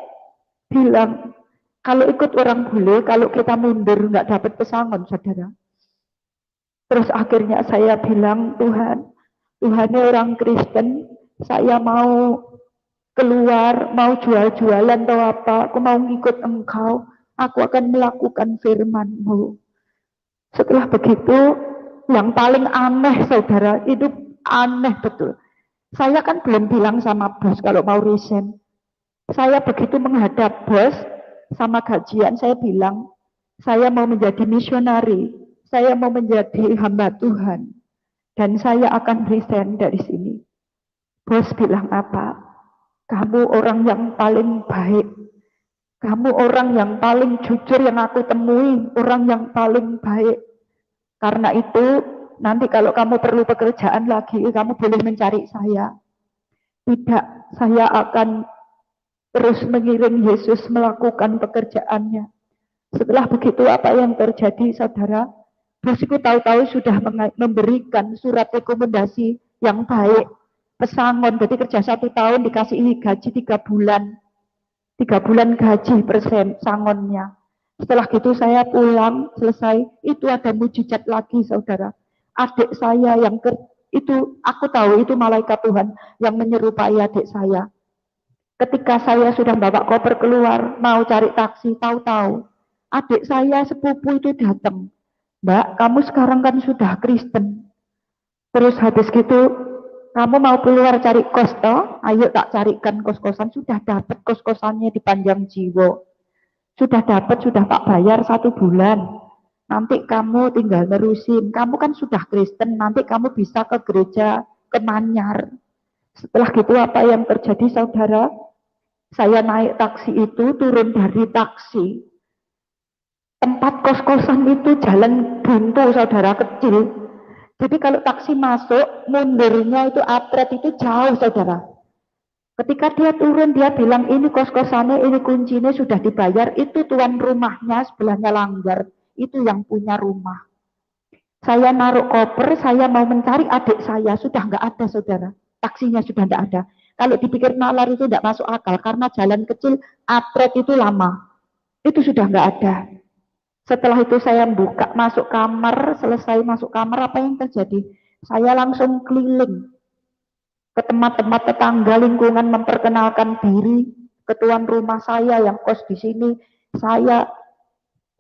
bilang, kalau ikut orang bule, kalau kita mundur nggak dapat pesangon, saudara. Terus akhirnya saya bilang, Tuhan ini orang Kristen, saya mau keluar, mau jual-jualan atau apa, aku mau ngikut Engkau, aku akan melakukan firman-Mu. Setelah begitu, yang paling aneh saudara, itu aneh betul. Saya kan belum bilang sama bos kalau mau resign. Saya begitu menghadap bos sama gajian, saya bilang, saya mau menjadi misionari, saya mau menjadi hamba Tuhan, dan saya akan resign dari sini. Bos bilang apa? Kamu orang yang paling baik. Kamu orang yang paling jujur yang aku temui. Orang yang paling baik. Karena itu, nanti kalau kamu perlu pekerjaan lagi, kamu boleh mencari saya. Tidak, saya akan terus mengiring Yesus melakukan pekerjaannya. Setelah begitu, apa yang terjadi, saudara? Bosku tahu-tahu sudah memberikan surat rekomendasi yang baik. Pesangon, jadi kerja 1 tahun dikasih gaji 3 bulan. 3 bulan gaji pesangonnya. Setelah gitu saya pulang, selesai, itu ada mujizat lagi saudara. Adik saya yang itu, aku tahu itu malaikat Tuhan yang menyerupai adik saya. Ketika saya sudah bawa koper keluar, mau cari taksi, tahu-tahu. Adik saya sepupu itu datang. Mbak, kamu sekarang kan sudah Kristen. Terus habis gitu, kamu mau keluar cari kos toh? Ayo tak carikan kos-kosan. Sudah dapat kos-kosannya di Panjang Jiwo. Sudah dapat, sudah tak bayar 1 bulan. Nanti kamu tinggal nerusin. Kamu kan sudah Kristen, nanti kamu bisa ke gereja, ke Manyar. Setelah gitu apa yang terjadi saudara? Saya naik taksi itu, turun dari taksi. Tempat kos-kosan itu jalan buntu saudara, kecil. Jadi kalau taksi masuk, mundurnya itu atret itu jauh saudara. Ketika dia turun, dia bilang ini kos-kosannya, ini kuncinya sudah dibayar, itu tuan rumahnya sebelahnya langgar, itu yang punya rumah. Saya naruh koper, saya mau mencari adik saya, sudah nggak ada saudara. Taksinya sudah nggak ada. Kalau dipikir nalar itu tidak masuk akal, karena jalan kecil, atret itu lama. Itu sudah nggak ada. Setelah itu saya buka, masuk kamar, selesai masuk kamar, apa yang terjadi? Saya langsung keliling ke tempat-tempat tetangga lingkungan memperkenalkan diri ke tuan rumah saya yang kos di sini. Saya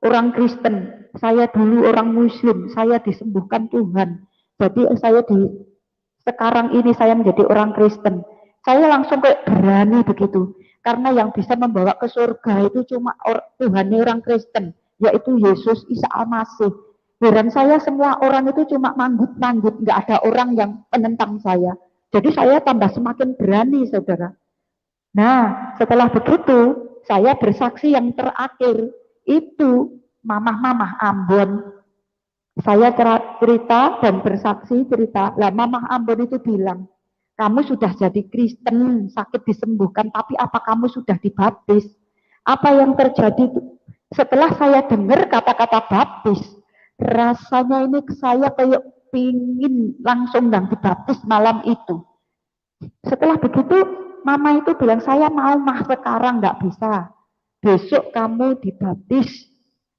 orang Kristen, saya dulu orang Muslim, saya disembuhkan Tuhan. Jadi sekarang ini saya menjadi orang Kristen. Saya langsung kayak berani begitu. Karena yang bisa membawa ke surga itu cuma Tuhan orang Kristen, yaitu Yesus Isa Al-Masih. Heran saya semua orang itu cuma manggut-manggut, nggak ada orang yang penentang saya. Jadi saya tambah semakin berani, saudara. Nah, setelah begitu, saya bersaksi yang terakhir, itu mamah-mamah Ambon. Saya cerita dan bersaksi cerita, lah mamah Ambon itu bilang, kamu sudah jadi Kristen, sakit disembuhkan, tapi apa kamu sudah dibaptis? Apa yang terjadi setelah saya dengar kata-kata baptis, rasanya ini saya kayak pingin langsung dan dibaptis malam itu. Setelah begitu, mama itu bilang, saya mau mah sekarang nggak bisa. Besok kamu dibaptis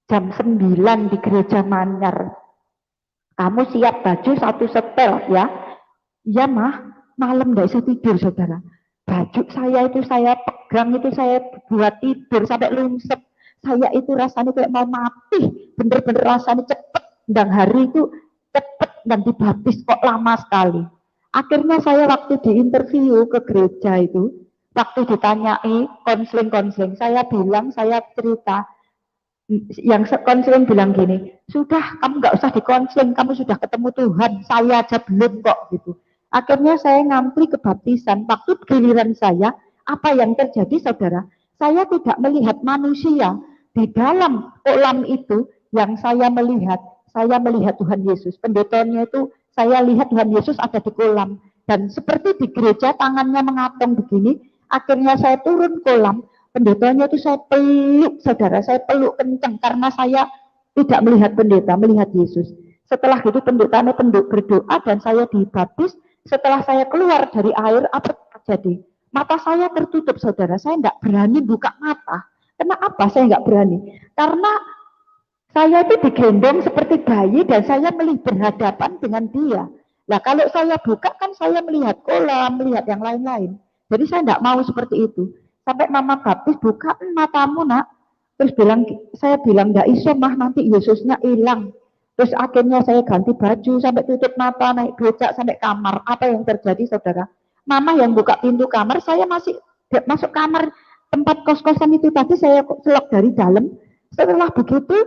jam 9 di gereja Manyar. Kamu siap baju satu setel ya. Ya mah, malam nggak bisa tidur saudara. Baju saya itu saya pegang, itu saya buat tidur sampai lungsep. Saya itu rasanya kayak mau mati, bener-bener rasanya cepet. Dan hari itu cepet dan dibaptis kok lama sekali. Akhirnya saya waktu diinterview ke gereja itu, waktu ditanyai konseling-konseling, saya bilang, saya cerita, yang konseling bilang gini, sudah kamu nggak usah dikonseling, kamu sudah ketemu Tuhan, saya aja belum kok gitu. Akhirnya saya ngantri kebaptisan. Waktu giliran saya, apa yang terjadi saudara? Saya tidak melihat manusia di dalam kolam itu. Yang saya melihat Tuhan Yesus. Pendetanya itu saya lihat Tuhan Yesus ada di kolam. Dan seperti di gereja tangannya mengatong begini, akhirnya saya turun kolam. Pendetanya itu saya peluk, saudara, saya peluk kencang karena saya tidak melihat pendeta, melihat Yesus. Setelah itu pendetanya berdoa dan saya dibaptis. Setelah saya keluar dari air, apa terjadi? Mata saya tertutup, saudara. Saya tidak berani buka mata. Kenapa saya nggak berani? Karena saya itu digendong seperti bayi dan saya berhadapan dengan dia. Nah kalau saya buka kan saya melihat kolam, melihat yang lain-lain. Jadi saya tidak mau seperti itu. Sampai mama baptis, buka matamu nak. Terus saya bilang nggak iso mah, nanti Yesusnya hilang. Terus akhirnya saya ganti baju sampai tutup mata, naik becak sampai kamar. Apa yang terjadi saudara? Mama yang buka pintu kamar, saya masih masuk kamar tempat kos-kosan itu tadi, saya selok dari dalam. Setelah begitu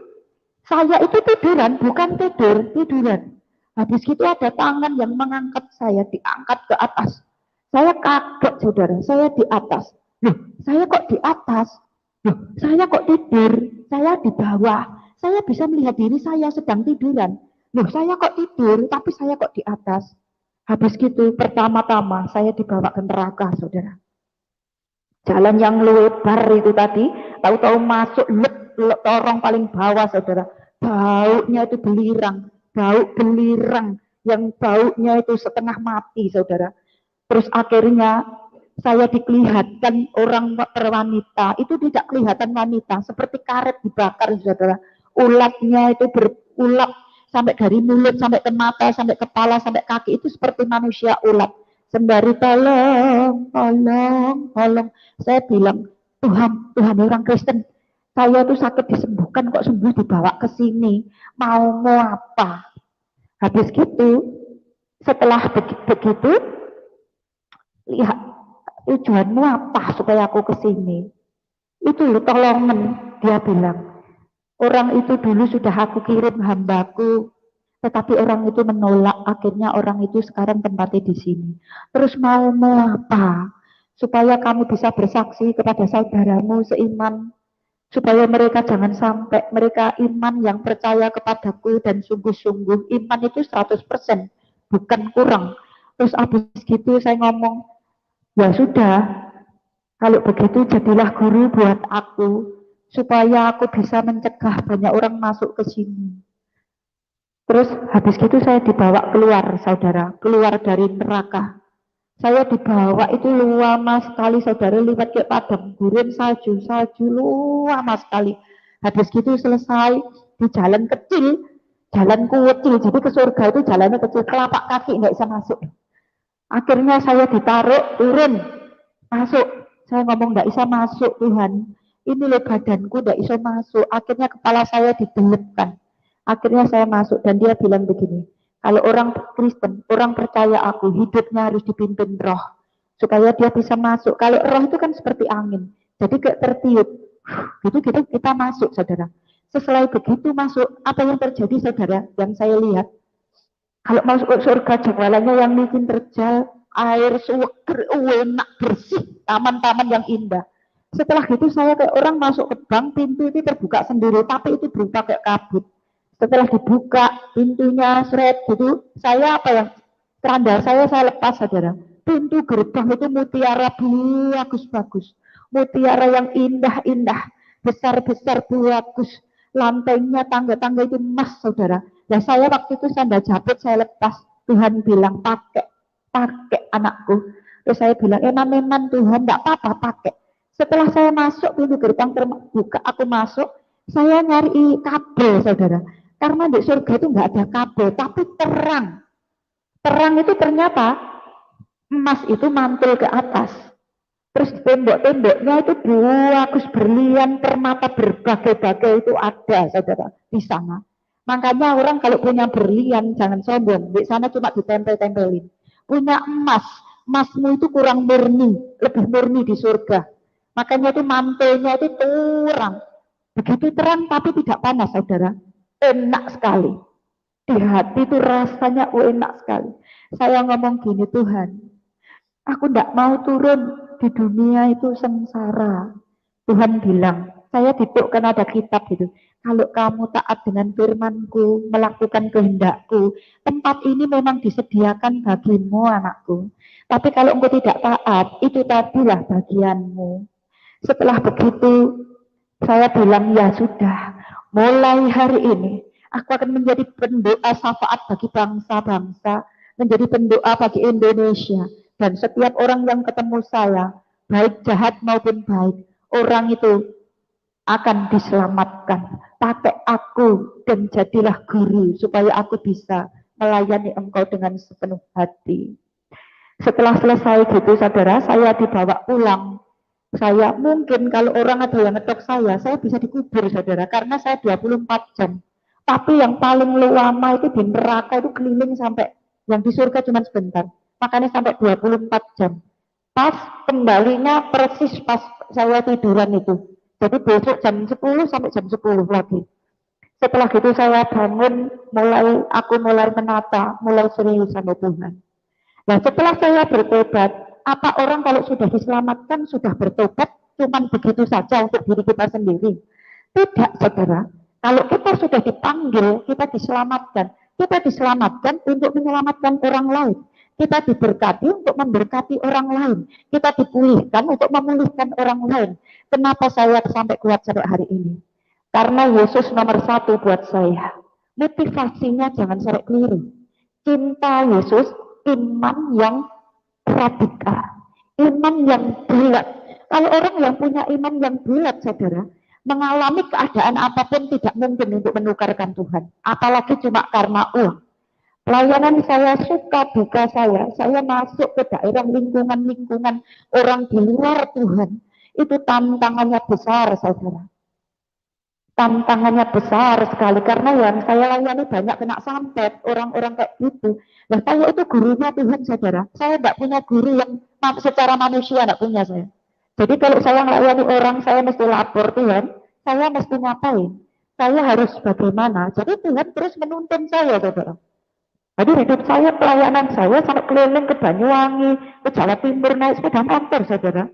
saya itu tiduran, bukan tiduran. Habis itu ada tangan yang mengangkat saya, diangkat ke atas. Saya kaget saudara, saya di atas. Loh, saya kok di atas? Loh, saya kok tidur? Saya di bawah. Saya bisa melihat diri saya sedang tiduran. Loh, saya kok tidur, tapi saya kok di atas? Habis gitu, pertama-tama saya dibawa ke neraka, saudara. Jalan yang lebar itu tadi, tahu-tahu masuk lorong paling bawah, saudara. Baunya itu belirang, bau belirang, yang baunya itu setengah mati, saudara. Terus akhirnya saya dikelihatan orang wanita, itu tidak kelihatan wanita, seperti karet dibakar, saudara. Ulatnya itu berulat sampai dari mulut, sampai ke mata, sampai kepala, sampai kaki, itu seperti manusia ulat. Sembari tolong. Saya bilang, Tuhan orang Kristen, saya tuh sakit disembuhkan, kok sembuh dibawa ke sini, mau apa? Habis gitu, setelah begitu, lihat, tujuanmu apa supaya aku ke sini? Itu loh tolongan, dia bilang. Orang itu dulu sudah aku kirim hambaku, tetapi orang itu menolak. Akhirnya orang itu sekarang tempatnya di sini. Terus mau apa? Supaya kamu bisa bersaksi kepada saudaramu seiman, supaya mereka jangan sampai mereka iman yang percaya kepadaku dan sungguh-sungguh. Iman itu 100%, bukan kurang. Terus habis gitu saya ngomong, Ya sudah, kalau begitu jadilah guru buat aku, supaya aku bisa mencegah banyak orang masuk ke sini. Terus habis gitu saya dibawa keluar, saudara, keluar dari neraka. Saya dibawa itu lama sekali, saudara, lihat ke padang gurun salju, salju lama sekali. Habis gitu selesai di jalan kecil, jalan kecil, jadi ke surga itu jalannya kecil, telapak kaki nggak bisa masuk. Akhirnya saya ditaruh, turun, masuk. Saya ngomong nggak bisa masuk, Tuhan. Ini loh badanku nggak bisa masuk. Akhirnya kepala saya didelepkan. Akhirnya saya masuk dan dia bilang begini, kalau orang Kristen, orang percaya aku, hidupnya harus dipimpin roh supaya dia bisa masuk. Kalau roh itu kan seperti angin, jadi kayak tertiup. Gitu-gitu kita masuk, saudara. Setelah begitu masuk, apa yang terjadi, saudara? Yang saya lihat, kalau masuk ke surga, jengwalannya yang bikin terjal, air seger, enak, bersih, taman-taman yang indah. Setelah gitu saya kayak orang masuk ke bank, pintu itu terbuka sendiri, tapi itu berupa kayak kabut. Setelah dibuka pintunya, seret gitu, saya apa yang keranda saya lepas, saudara. Pintu gerbang itu mutiara bagus-bagus, mutiara yang indah-indah, besar-besar bagus, lantainya tangga-tangga itu emas, saudara. Nah saya waktu itu sandal jepit saya lepas, Tuhan bilang pakai anakku. Terus saya bilang memang Tuhan, enggak apa-apa pakai. Setelah saya masuk pintu gerbang terbuka, aku masuk, saya nyari kabel, saudara. Karena di surga itu enggak ada kabel, tapi terang. Terang itu ternyata emas itu mantul ke atas. Terus tembok-temboknya itu bagus, berlian, permata berbagai-bagai itu ada, saudara, di sana. Makanya orang kalau punya berlian jangan sombong, di sana cuma ditempel-tempelin. Punya emas, emasmu itu kurang murni, lebih murni di surga. Makanya itu mantulnya itu terang, begitu terang tapi tidak panas, saudara. Enak sekali. Di hati itu rasanya enak sekali. Saya ngomong gini, Tuhan, aku tidak mau turun di dunia itu sengsara. Tuhan bilang, saya dudukkan ada kitab gitu. Kalau kamu taat dengan firmanku, melakukan kehendakku, tempat ini memang disediakan bagimu, anakku. Tapi kalau engkau tidak taat, itu tadilah bagianmu. Setelah begitu, saya bilang, ya sudah, mulai hari ini, aku akan menjadi pendoa syafaat bagi bangsa-bangsa, menjadi pendoa bagi Indonesia. Dan setiap orang yang ketemu saya, baik jahat maupun baik, orang itu akan diselamatkan. Pakai aku dan jadilah guru, supaya aku bisa melayani engkau dengan sepenuh hati. Setelah selesai gitu, saudara, saya dibawa pulang. Saya mungkin kalau orang ada yang ngetok saya bisa dikubur, saudara, karena saya 24 jam. Tapi yang paling lama itu di neraka itu keliling sampai, yang di surga cuma sebentar. Makanya sampai 24 jam. Pas kembalinya persis pas saya tiduran itu. Jadi besok jam 10 sampai jam 10 lagi. Setelah gitu saya bangun, aku mulai menata, mulai serius sama Tuhan. Nah setelah saya bertobat, apa orang kalau sudah diselamatkan, sudah bertobat, cuman begitu saja untuk diri kita sendiri? Tidak, saudara. Kalau kita sudah dipanggil, kita diselamatkan untuk menyelamatkan orang lain. Kita diberkati untuk memberkati orang lain. Kita dipulihkan untuk memulihkan orang lain. Kenapa saya sampai kuat sampai hari ini? Karena Yesus nomor 1 buat saya. Motivasinya jangan sampai keliru. Cinta Yesus, iman yang radikal, iman yang bulat. Kalau orang yang punya iman yang bulat, saudara, mengalami keadaan apapun tidak mungkin untuk menukarkan Tuhan, apalagi cuma karena uang. Pelayanan saya, suka duka saya masuk ke daerah lingkungan orang di luar Tuhan, itu tantangannya besar, saudara. Tantangannya besar sekali, karena yang saya layani banyak kena santet, orang-orang kayak gitu. Nah, saya itu gurunya Tuhan, saudara. Saya tidak punya guru yang secara manusia, tidak punya saya. Jadi kalau saya melayani orang, saya mesti lapor Tuhan, saya mesti ngapain, saya harus bagaimana. Jadi Tuhan terus menuntun saya, saudara. Jadi hidup saya, pelayanan saya sampai keliling ke Banyuwangi, ke Jawa Timur, naik sepeda motor, saudara.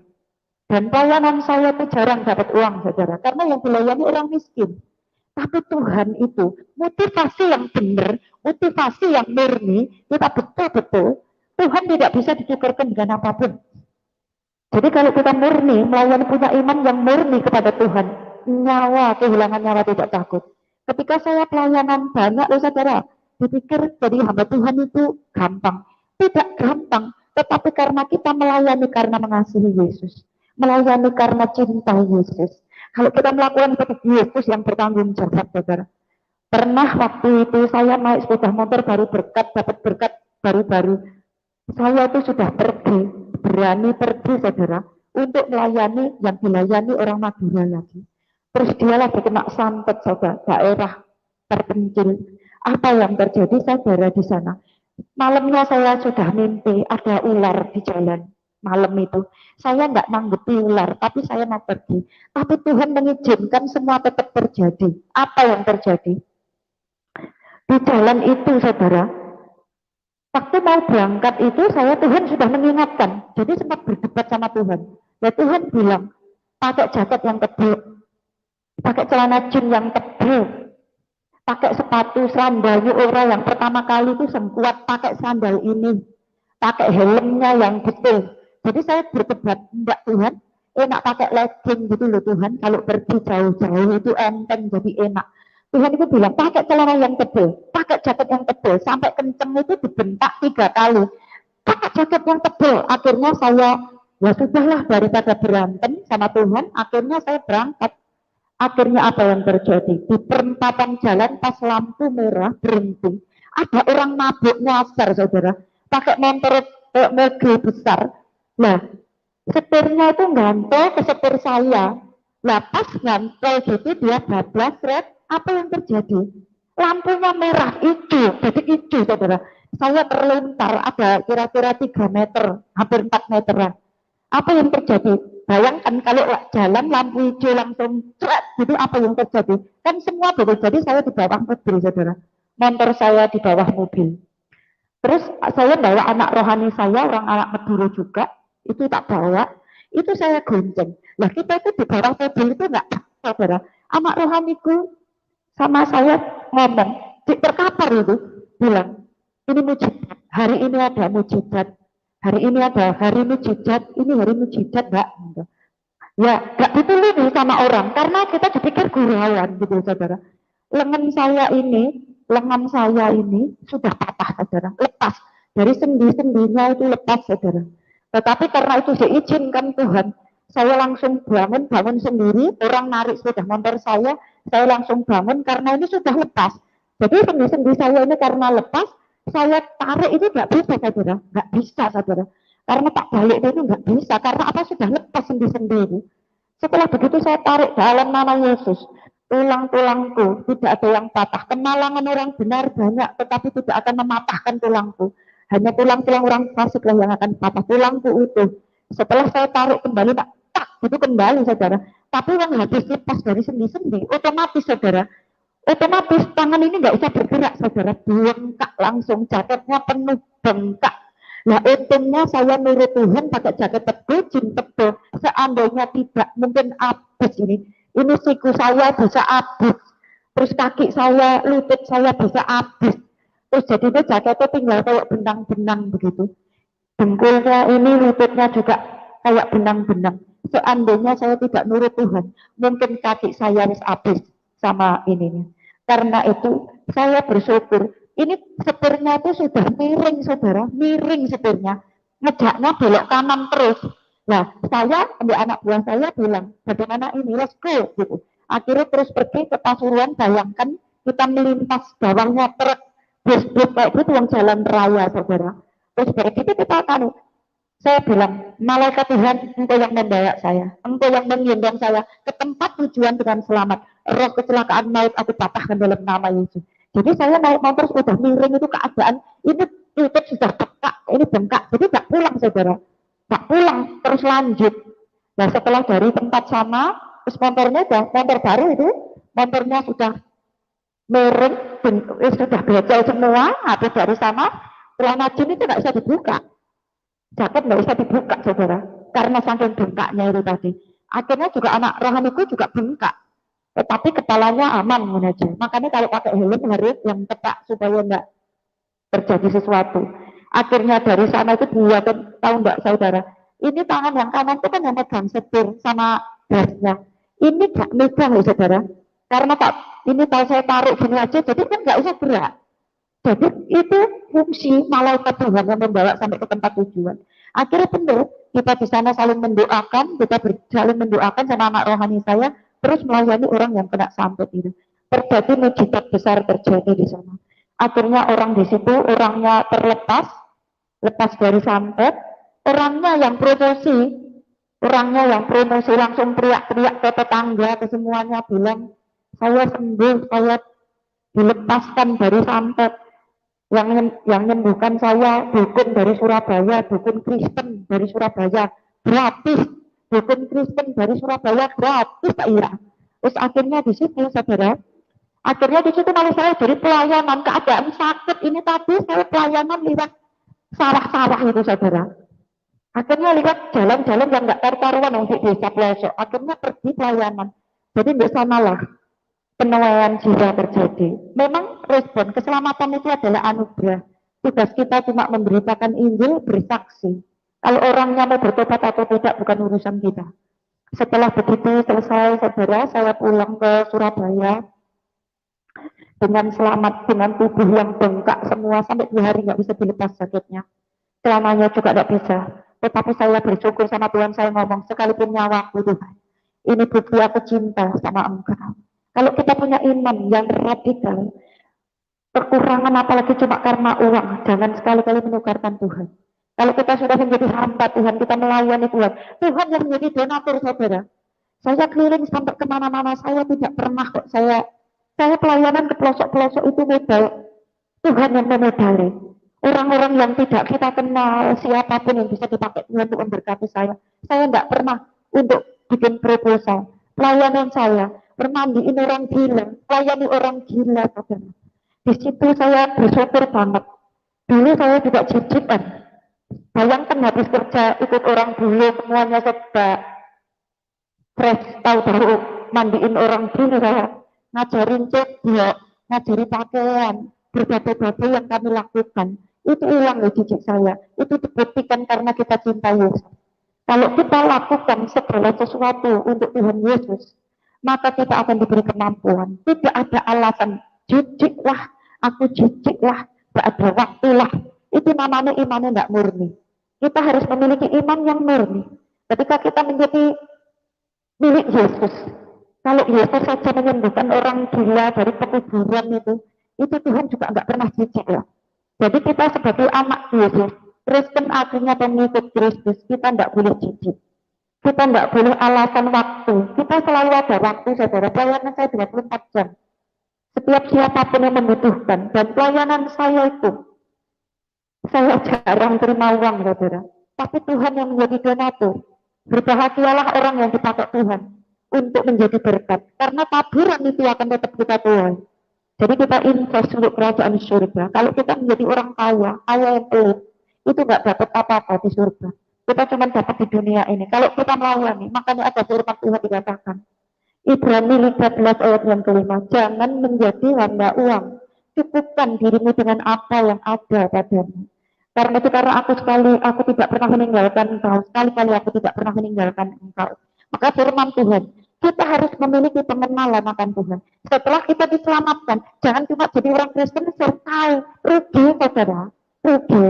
Dan pelayanan saya itu jarang dapat uang, saudara, karena yang dilayani orang miskin. Tapi Tuhan itu, motivasi yang benar, motivasi yang murni, kita betul-betul, Tuhan tidak bisa ditukarkan dengan apapun. Jadi kalau kita murni, melayani punya iman yang murni kepada Tuhan, kehilangan nyawa tidak takut. Ketika saya pelayanan banyak loh saudara, dipikir jadi hamba Tuhan itu gampang. Tidak gampang, tetapi karena kita melayani karena mengasihi Yesus. Melayani karena cinta Yesus. Kalau kita melakukan seperti Yesus yang bertanggung jawab, saudara. Pernah waktu itu saya naik sepeda motor baru berkat, dapat berkat baru-baru. Saya itu sudah pergi, berani pergi saudara, untuk melayani yang dilayani orang Madura lagi. Terus dia lagi kena santet saudara, daerah terpencil. Apa yang terjadi saudara di sana? Malamnya saya sudah mimpi ada ular di jalan. Malam itu saya nggak nanggepi ular, tapi saya mau pergi. Tapi Tuhan mengizinkan semua tetap terjadi. Apa yang terjadi? Di jalan itu saudara, waktu mau berangkat itu Tuhan sudah mengingatkan. Jadi sempat berdebat sama Tuhan. Ya Tuhan bilang, pakai jaket yang tebal, pakai celana jeans yang tebal, pakai sepatu sandal orang yang pertama kali itu sengkuat pakai sandal ini, pakai helmnya yang betul. Jadi saya berdebat, enggak Tuhan, enak pakai legging gitu loh Tuhan, kalau pergi jauh-jauh itu enteng jadi enak. Tuhan itu bilang pakai celana yang tebal, pakai jaket yang tebal, sampai kenceng itu dibentak 3 kali. Pakai jaket yang tebal, akhirnya saya ya sudahlah daripada berantem sama Tuhan, akhirnya saya berangkat. Akhirnya apa yang terjadi? Di perempatan jalan pas lampu merah berhenti, ada orang mabuk nyasar saudara, pakai mobil besar. Nah, setirnya itu ngantol ke setir saya. Nah, pas ngantol gitu dia bablas red. Apa yang terjadi? Lampunya merah hijau, jadi hijau saudara. Saya terlontar ada kira-kira 3 meter, hampir 4 meteran. Apa yang terjadi? Bayangkan kalau jalan lampu hijau langsung cret, gitu apa yang terjadi? Kan semua boleh jadi saya di bawah mobil saudara. Motor saya di bawah mobil. Terus saya bawa anak rohani saya, orang anak Madura juga, itu tak bawa, itu saya gonceng. Lah kita itu di bawah mobil itu enggak, saudara. Anak rohaniku sama saya ngomong, terkapar itu, bilang, ini mujizat, hari ini ada mujizat, hari ini ada hari mujizat, ini hari mujizat enggak? Ya, enggak ditulis sama orang, karena kita dipikir gurauan gitu saudara. Lengan saya ini sudah patah saudara, lepas, dari sendi-sendinya itu lepas saudara. Tetapi karena itu diizinkan Tuhan, saya langsung bangun sendiri, orang narik sepeda motor saya langsung bangun karena ini sudah lepas. Jadi sendi-sendi saya ini karena lepas, saya tarik itu nggak bisa saudara, nggak bisa saudara. Karena tak balik itu nggak bisa, karena apa sudah lepas sendi-sendi ini. Setelah begitu saya tarik dalam nama Yesus, tulang-tulangku tidak ada yang patah. Kemalangan orang benar banyak, tetapi tidak akan mematahkan tulangku. Hanya tulang-tulang orang fasik lah yang akan patah, tulangku utuh. Setelah saya tarik kembali, tak, itu kembali saudara. Tapi yang habis lepas dari sendi-sendi, otomatis saudara, otomatis tangan ini nggak usah bergerak saudara, bengkak langsung, jaketnya penuh bengkak. Nah untungnya saya nurut Tuhan pakai jaket tebal, jin tebal, seandainya tidak mungkin habis ini siku saya bisa habis, terus kaki saya, lutut saya bisa habis, terus jadinya jaketnya tinggal kayak benang-benang begitu. Dengkulnya ini, lututnya juga kayak benang-benang. Seandainya saya tidak nurut Tuhan, mungkin kaki saya harus habis sama ininya. Karena itu saya bersyukur. Ini setirnya itu sudah miring saudara, miring setirnya. Ngejaknya belok kanan terus. Nah, saya ambil anak buah saya bilang, bagaimana ini, let's go gitu. Akhirnya terus pergi ke Pasuruan, bayangkan kita melintas bawahnya truk, bus-bus kayak gitu yang jalan raya saudara. Terus begitu kita tahu, saya bilang, malaikat Tuhan, engkau yang membawa saya, engkau yang menggendong saya ke tempat tujuan dengan selamat. Roh kecelakaan maut aku patahkan dalam nama Yesus. Jadi saya naik motor sudah miring itu keadaan, ini lutut sudah bengkak, ini bengkak. Jadi tak pulang saudara, tak pulang, terus lanjut. Nah setelah dari tempat sana, terus motornya motor baru itu, motornya sudah miring, sudah becel semua, habis dari sana, celana jeans itu nggak bisa dibuka, jaket nggak bisa dibuka saudara, karena saking bengkaknya itu tadi. Akhirnya juga anak rohaniku juga bengkak, tetapi kepalanya aman aja. Makanya kalau pakai helm harus yang tepat supaya nggak terjadi sesuatu. Akhirnya dari sana itu 2 tahun tahu nggak saudara, Ini tangan yang kanan itu kan yang megang setir sama gasnya. Ini gak megang loh saudara. Karena ini kalau saya taruh gini aja, jadi kan nggak usah gerak. Jadi itu fungsi malaikat Tuhan yang membawa sampai ke tempat tujuan. Akhirnya benar, kita di sana saling mendoakan, kita saling mendoakan sama anak rohani saya, terus melayani orang yang kena sampet itu. Terjadi mujizat besar terjadi di sana. Akhirnya orang di situ, orangnya terlepas, lepas dari sampet, orangnya yang promosi langsung teriak-teriak ke tetangga, ke semuanya bilang, saya sembuh, saya dilepaskan dari sampet. Yang menyembuhkan saya dukun dari Surabaya, dukun Kristen dari Surabaya, gratis. Dukun Kristen dari Surabaya gratis, Pak Ira. Terus akhirnya di situ, saudara, akhirnya di situ malah saya jadi pelayanan, keadaan sakit ini tadi saya pelayanan lewat sawah-sawah itu, saudara. Akhirnya lihat jalan-jalan yang nggak karu-karuan untuk desa pelosok. Akhirnya pergi pelayanan. Jadi di sanalah penuaian jiwa terjadi. Memang respon keselamatan itu adalah anugerah. Tugas kita cuma memberitakan Injil, bersaksi. Kalau orangnya mau bertobat atau tidak bukan urusan kita. Setelah begitu selesai, saudara, saya pulang ke Surabaya dengan selamat, dengan tubuh yang bengkak semua, sampai 2 hari nggak bisa dilepas sakitnya. Selamanya juga nggak bisa. Tetapi saya bersyukur sama Tuhan, saya ngomong, sekalipun nyawaku Tuhan, ini bukti aku cinta sama Engkau. Kalau kita punya iman yang radikal, kekurangan apalagi cuma karena uang, jangan sekali-kali menukarkan Tuhan. Kalau kita sudah menjadi hamba Tuhan, kita melayani Tuhan, Tuhan yang menjadi donatur, saudara. Saya keliling sampai kemana-mana, saya tidak pernah kok, saya pelayanan ke pelosok-pelosok itu modal Tuhan yang memodali. Orang-orang yang tidak kita kenal, siapapun yang bisa dipakai Tuhan untuk memberkati saya tidak pernah untuk bikin proposal. Pelayanan saya bermandiin orang gila, melayani orang gila, saudara. Di situ saya bersyukur banget. Dulu saya juga jijikan. Bayangkan habis kerja ikut orang dulu semuanya serba fresh, tahu-tahu mandiin orang gila, ngajarin cedok, ngajari pakaian, berbagai-bagai yang kami lakukan. Itu hilang loh jijik saya. Itu dibuktikan karena kita cinta Yesus. Kalau kita lakukan segala sesuatu untuk Tuhan Yesus, maka kita akan diberi kemampuan. Tidak ada alasan, jijiklah, aku jijiklah, tidak ada waktulah. Itu namanya imannya tidak murni. Kita harus memiliki iman yang murni. Ketika kita menjadi milik Yesus, kalau Yesus saja menyembuhkan orang gila dari pekuburan itu Tuhan juga nggak pernah jijik ya. Jadi kita sebagai anak Yesus, Kristen akhirnya pengikut Kristus, kita tidak boleh jijik. Kita tidak boleh alasan waktu. Kita selalu ada waktu, saudara. Pelayanan saya 24 jam. Setiap siapapun yang membutuhkan. Dan pelayanan saya itu, saya jarang terima uang, saudara. Tapi Tuhan yang menjadi donatur. Berbahagialah orang yang dipakai Tuhan untuk menjadi berkat. Karena taburan itu akan tetap kita tuai. Jadi kita invest untuk kerajaan surga. Kalau kita menjadi orang kaya yang pelit, itu nggak dapat apa-apa di surga. Kita cuma dapat di dunia ini. Kalau kita melayani, makanya ada firman Tuhan dikatakan. Ibrani 13 ayat yang kelima, jangan menjadi hamba uang. Cukupkan dirimu dengan apa yang ada padamu. Karena itu karena aku tidak pernah meninggalkan engkau. Sekali-kali aku tidak pernah meninggalkan engkau. Maka firman Tuhan, kita harus memiliki pengenalan akan Tuhan. Setelah kita diselamatkan, jangan cuma jadi orang Kristen selesai. Rugi, saudara. Rugi.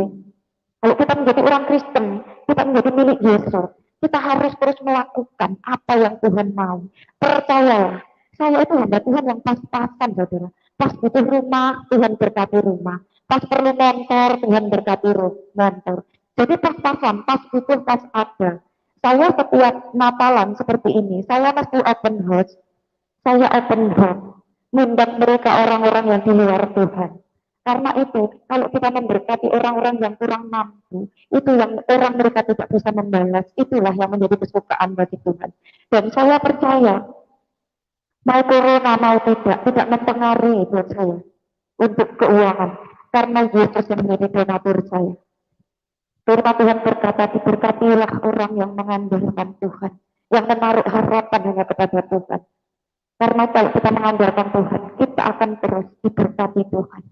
Kalau kita menjadi orang Kristen, kita menjadi milik Yesus. Kita harus terus melakukan apa yang Tuhan mau. Percayalah, saya itu hamba Tuhan yang pas-pasan, saudara. Pas butuh rumah, Tuhan berkati rumah. Pas perlu mentor, Tuhan berkati mentor. Jadi pas-pasan, pas butuh, pas ada. Saya setiap Natalan seperti ini, saya mesti open house, saya open home, mengundang mereka orang-orang yang di luar Tuhan. Karena itu, kalau kita memberkati orang-orang yang kurang mampu, itu yang orang mereka tidak bisa membalas, itulah yang menjadi kesukaan bagi Tuhan. Dan saya percaya, mau corona mau tidak mempengaruhi buat saya untuk keuangan, karena Yesus yang menjadi donatur saya. Firman Tuhan berkata, diberkatilah orang yang mengandalkan Tuhan, yang menaruh harapan hanya kepada Tuhan. Karena kalau kita mengandalkan Tuhan, kita akan terus diberkati Tuhan.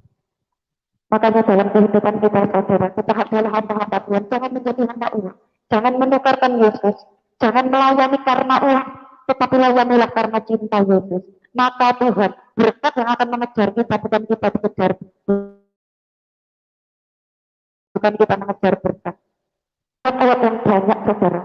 Makanya dalam kehidupan kita, saudara, kita adalah hamba-hamba Tuhan, jangan menjadi hamba uang. Jangan menukarkan Yesus. Jangan melayani karena uang, tetapi layanilah karena cinta Yesus. Maka Tuhan, berkat yang akan mengejar kita, bukan kita dikejar, bukan kita mengejar berkat. Ayat yang banyak, saudara.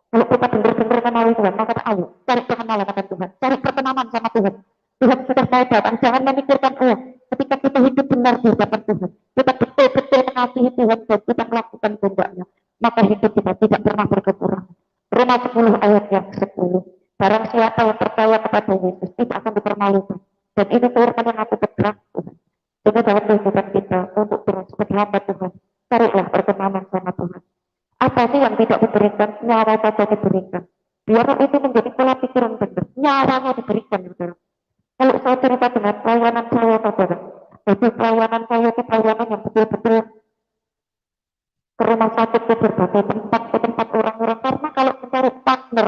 Kalau kita benar-benar mengenali Tuhan, maka ayo cari pengenalan akan Tuhan, cari perkenanan sama Tuhan. Tuhan sudah mau datang, jangan memikirkan uang. Ketika kita hidup benar di hadapan Tuhan, kita betul-betul mengasihi Tuhan dan kita melakukan kehendaknya, maka hidup kita tidak pernah berkekurangan. Roma 10 ayat yang 10. Barang siapa yang percaya kepada Yesus tidak akan dipermalukan. Dan ini firman yang aku pegang Tuhan. Ini dalam kehidupan kita untuk terus berhamba Tuhan. Carilah perkenanan sama Tuhan. Apa sih yang tidak diberikan? Nyawa saja diberikan. Biar itu menjadi pola pikir yang benar. Nyawanya diberikan, saudara. Kalau saya cerita dengan pelayanan saya, saudara, jadi pelayanan saya itu pelayanan yang betul-betul ke rumah sakit, ke berbagai tempat, ke tempat orang-orang. Karena kalau mencari partner,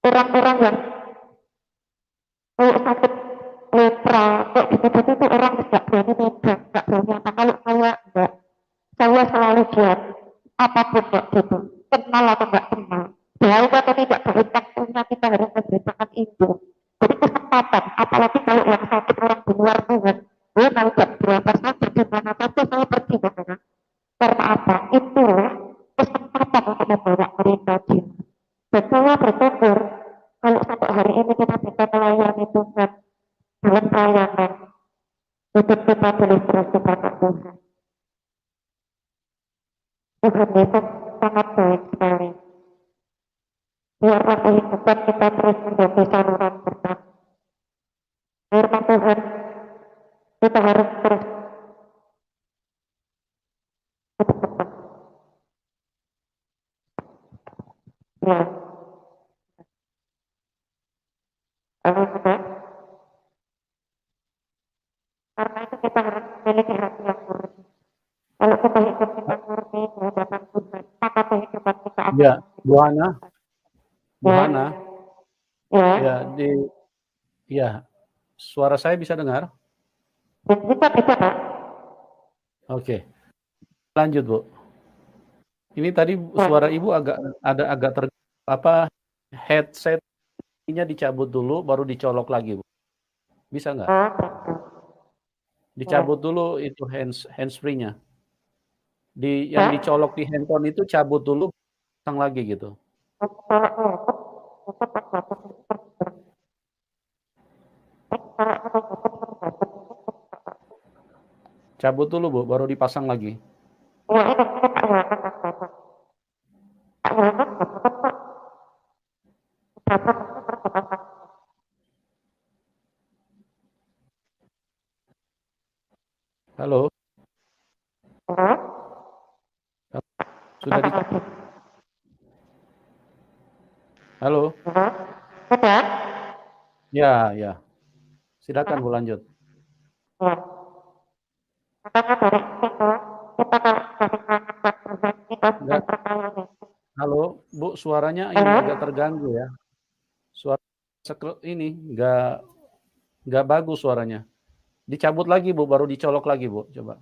orang-orang yang kalau sakit lepra, kayak gitu itu orang tidak berani megang, tidak berani apa. Kalau saya enggak, saya selalu buat apapun kayak gitu, kenal atau enggak kenal, baik atau tidak baik, waktunya kita harus memberitakan itu. Jadi kesempatan, apalagi kalau yang sakit orang di luar Tuhan, gue mau jam berapa saja, di mana saja saya pergi ke sana. Karena apa? Itu kesempatan untuk membawa mereka di. Dan saya bersyukur kalau sampai hari ini kita bisa melayani Tuhan dalam pelayanan, hidup kita boleh terus kepada Tuhan. Tuhan Yesus sangat baik sekali. Biarlah kehidupan kita terus menjadi saluran berkat. Firman Tuhan, kita harus terus berdepan. Ya, kalau sudah, karena itu kita harus memiliki hati yang murni. Kalau kita hidup dengan murni di hadapan Tuhan, maka kehidupan kita akan Ya, Bu Hana, Bu ya, Hana, ya, ya ya, suara saya bisa dengar? bisa Pak. Oke, lanjut Bu. Ini tadi Ya. suara Ibu agak headset-nya dicabut dulu, baru dicolok lagi Bu. Bisa nggak? Oh, gitu. Dicabut dulu itu handsfree-nya. Yang dicolok di handphone itu cabut dulu, pasang lagi gitu. Cabut dulu Bu, baru dipasang lagi. Halo? Sudah di Halo? Ya, ya. Silakan Bu lanjut. Enggak. Halo, Bu, suaranya ini agak terganggu ya. Suara ini enggak bagus suaranya. Dicabut lagi Bu, baru dicolok lagi Bu, coba.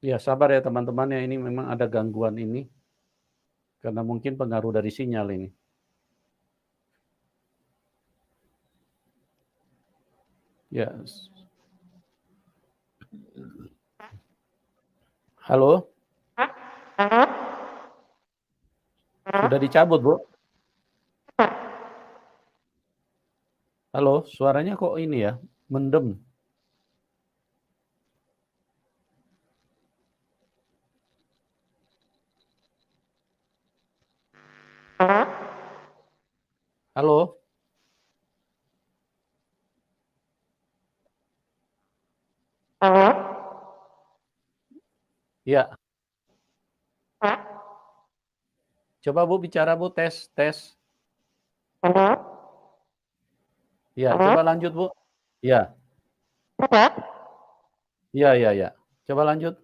Ya, sabar ya teman-teman ya, ini memang ada gangguan ini. Karena mungkin pengaruh dari sinyal ini. Ya. Halo? Sudah dicabut, Bu? Halo, suaranya kok ini ya, mendem. Halo? Ya. Coba Bu bicara Bu, tes, tes. Ya, coba lanjut Bu. Ya. Ya, ya, ya. Coba lanjut.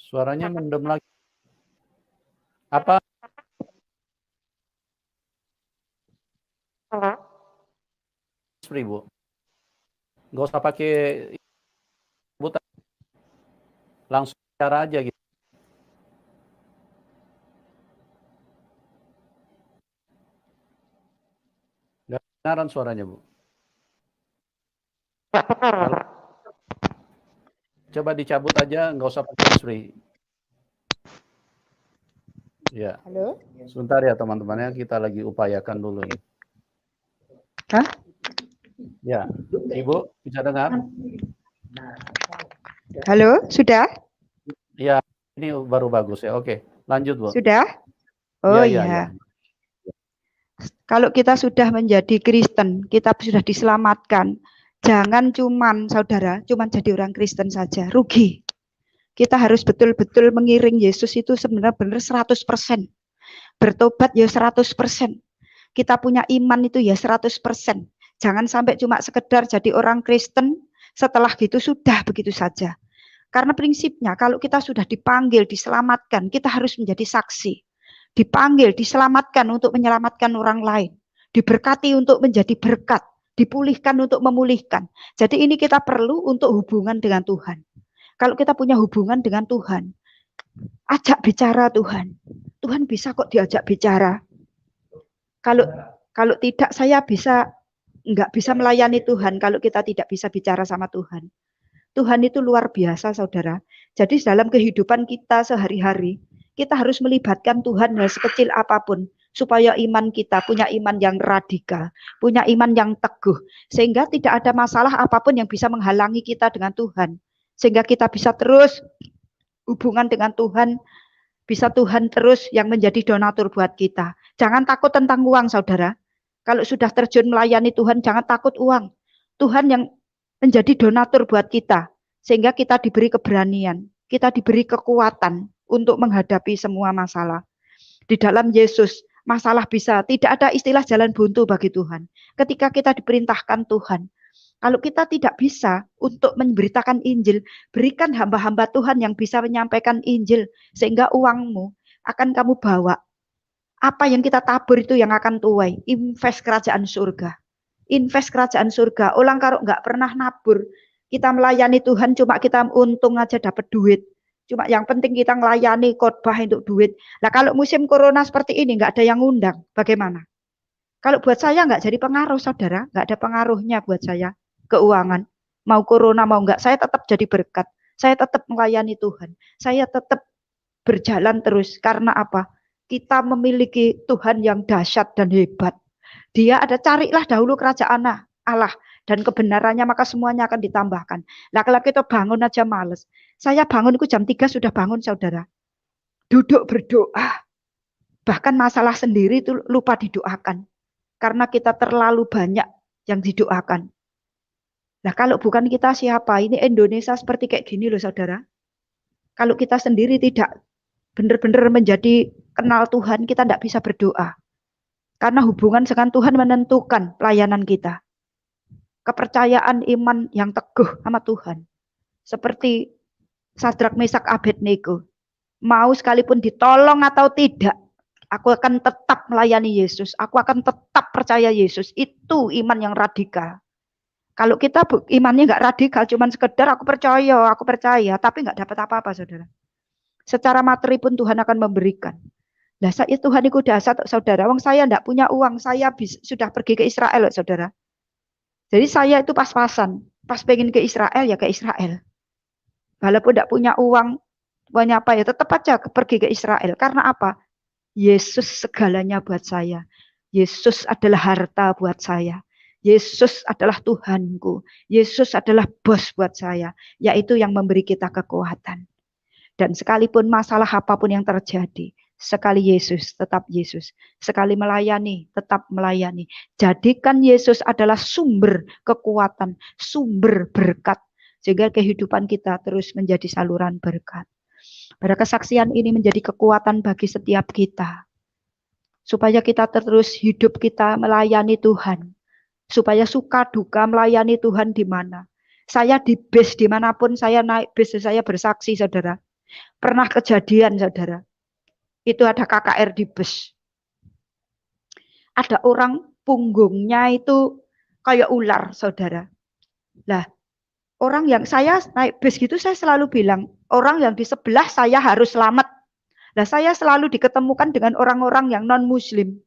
Suaranya mendem lagi. Apa? Bu. Nggak usah pakai buta. Langsung cara aja gitu. Nggak kedengaran suaranya, Bu. Coba dicabut aja, nggak usah pakai handsfree. Ya. Halo? Sebentar ya teman-temannya, kita lagi upayakan dulu ini. Hah? Ya, Ibu bisa dengar? Halo, sudah? Ya, ini baru bagus ya. Oke, lanjut Bu. Sudah? Oh ya, iya. Kalau kita sudah menjadi Kristen, kita sudah diselamatkan. Jangan cuman saudara, cuman jadi orang Kristen saja, rugi. Kita harus betul-betul mengiring Yesus itu sebenarnya 100%. Bertobat ya 100%. Kita punya iman itu ya 100%. Jangan sampai cuma sekedar jadi orang Kristen, setelah gitu sudah begitu saja. Karena prinsipnya kalau kita sudah dipanggil, diselamatkan, kita harus menjadi saksi. Dipanggil, diselamatkan untuk menyelamatkan orang lain. Diberkati untuk menjadi berkat. Dipulihkan untuk memulihkan. Jadi ini kita perlu untuk hubungan dengan Tuhan. Kalau kita punya hubungan dengan Tuhan, ajak bicara Tuhan. Tuhan bisa kok diajak bicara. Kalau tidak, saya nggak bisa melayani Tuhan kalau kita tidak bisa bicara sama Tuhan. Tuhan itu luar biasa, saudara. Jadi dalam kehidupan kita sehari-hari, kita harus melibatkan Tuhan hal sekecil apapun, supaya iman kita punya iman yang radikal, punya iman yang teguh, sehingga tidak ada masalah apapun yang bisa menghalangi kita dengan Tuhan. Sehingga kita bisa terus hubungan dengan Tuhan, bisa Tuhan terus yang menjadi donatur buat kita. Jangan takut tentang uang, saudara. Kalau sudah terjun melayani Tuhan, jangan takut uang. Tuhan yang menjadi donatur buat kita, sehingga kita diberi keberanian, kita diberi kekuatan untuk menghadapi semua masalah. Di dalam Yesus, masalah bisa, tidak ada istilah jalan buntu bagi Tuhan. Ketika kita diperintahkan Tuhan, kalau kita tidak bisa untuk memberitakan Injil, berikan hamba-hamba Tuhan yang bisa menyampaikan Injil, sehingga uangmu akan kamu bawa. Apa yang kita tabur itu yang akan tuai, invest kerajaan surga. Invest kerajaan surga. Orang kalau nggak pernah nabur, kita melayani Tuhan cuma kita untung aja dapat duit. Cuma yang penting kita melayani khotbah untuk duit. Nah kalau musim corona seperti ini nggak ada yang ngundang, bagaimana? Kalau buat saya nggak jadi pengaruh, saudara, nggak ada pengaruhnya buat saya keuangan. Mau corona mau nggak, saya tetap jadi berkat. Saya tetap melayani Tuhan. Saya tetap berjalan terus. Karena apa? Kita memiliki Tuhan yang dahsyat dan hebat. Dia ada, carilah dahulu kerajaan Allah dan kebenarannya, maka semuanya akan ditambahkan. Nah kalau kita bangun aja males. Saya bangun itu jam 3 sudah bangun, saudara. Duduk berdoa. Bahkan masalah sendiri itu lupa didoakan. Karena kita terlalu banyak yang didoakan. Nah kalau bukan kita siapa? Ini Indonesia seperti kayak gini loh, saudara. Kalau kita sendiri tidak benar-benar menjadi kenal Tuhan, kita tidak bisa berdoa. Karena hubungan dengan Tuhan menentukan pelayanan kita. Kepercayaan iman yang teguh sama Tuhan. Seperti Sadrak Mesak Abednego. Mau sekalipun ditolong atau tidak, aku akan tetap melayani Yesus. Aku akan tetap percaya Yesus. Itu iman yang radikal. Kalau kita imannya nggak radikal, cuman sekedar aku percaya, tapi nggak dapat apa-apa, saudara. Secara materi pun Tuhan akan memberikan. Nah, saya Tuhan itu dasar, saudara. Wong saya enggak punya uang, saya sudah pergi ke Israel, saudara. Jadi saya itu pas-pasan, pas pengen ke Israel ya ke Israel. Walaupun enggak punya uang, punya apa ya, tetap aja pergi ke Israel. Karena apa? Yesus segalanya buat saya. Yesus adalah harta buat saya. Yesus adalah Tuhanku. Yesus adalah bos buat saya. Yaitu yang memberi kita kekuatan. Dan sekalipun masalah apapun yang terjadi, sekali Yesus, tetap Yesus. Sekali melayani, tetap melayani. Jadikan Yesus adalah sumber kekuatan, sumber berkat. Sehingga kehidupan kita terus menjadi saluran berkat. Pada kesaksian ini menjadi kekuatan bagi setiap kita. Supaya kita terus hidup kita melayani Tuhan. Supaya suka duka melayani Tuhan di mana. Saya di bis dimanapun saya naik bis, saya bersaksi, saudara. Pernah kejadian, saudara. Itu ada KKR di bus. Ada orang punggungnya itu kayak ular, saudara. Lah, orang yang saya naik bus gitu, saya selalu bilang, orang yang di sebelah saya harus selamat. Lah, saya selalu diketemukan dengan orang-orang yang non-muslim.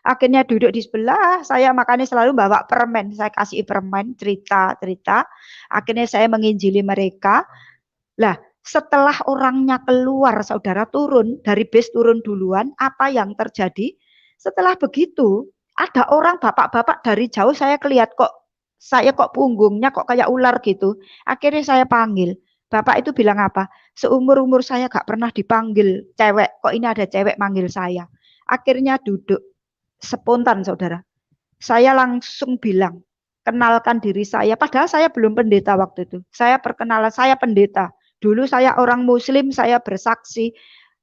Akhirnya duduk di sebelah, saya makanya selalu bawa permen. Saya kasih permen, cerita-cerita. Akhirnya saya menginjili mereka. Lah, setelah orangnya keluar, saudara turun, dari bus turun duluan, apa yang terjadi? Setelah begitu, ada orang bapak-bapak dari jauh saya kelihat saya kok punggungnya kok kayak ular gitu. Akhirnya saya panggil. Bapak itu bilang apa? Seumur-umur saya gak pernah dipanggil cewek. Kok ini ada cewek manggil saya? Akhirnya duduk. Spontan, saudara. Saya langsung bilang, kenalkan diri saya. Padahal saya belum pendeta waktu itu. Saya perkenalan, saya pendeta. Dulu saya orang muslim, saya bersaksi,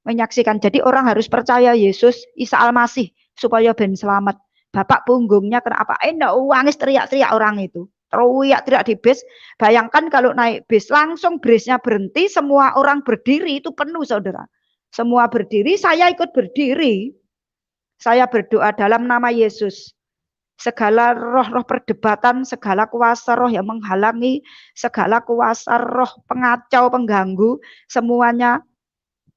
menyaksikan. Jadi orang harus percaya Yesus, Isa Al-Masih, supaya ben selamat. Bapak punggungnya kenapa? Wangis teriak-teriak orang itu. Teriak-teriak di bis. Bayangkan kalau naik bis, langsung bisnya berhenti, semua orang berdiri, itu penuh, saudara. Semua berdiri, saya ikut berdiri. Saya berdoa dalam nama Yesus. Segala roh-roh perdebatan, segala kuasa roh yang menghalangi, segala kuasa roh pengacau, pengganggu, semuanya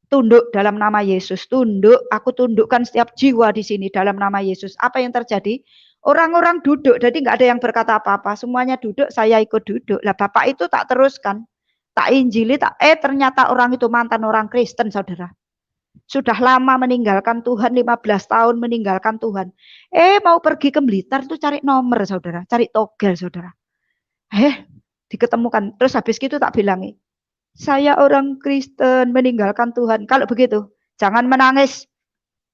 tunduk dalam nama Yesus. Tunduk, aku tundukkan setiap jiwa di sini dalam nama Yesus. Apa yang terjadi? Orang-orang duduk, jadi nggak ada yang berkata apa-apa. Semuanya duduk, saya ikut duduk. Lah Bapak itu tak teruskan. Tak injili, ternyata orang itu mantan orang Kristen, saudara. Sudah lama meninggalkan Tuhan, 15 tahun meninggalkan Tuhan. Mau pergi ke Blitar tuh cari nomor, saudara. Cari togel, saudara. Diketemukan. Terus habis itu tak bilangi. Saya orang Kristen meninggalkan Tuhan. Kalau begitu, jangan menangis.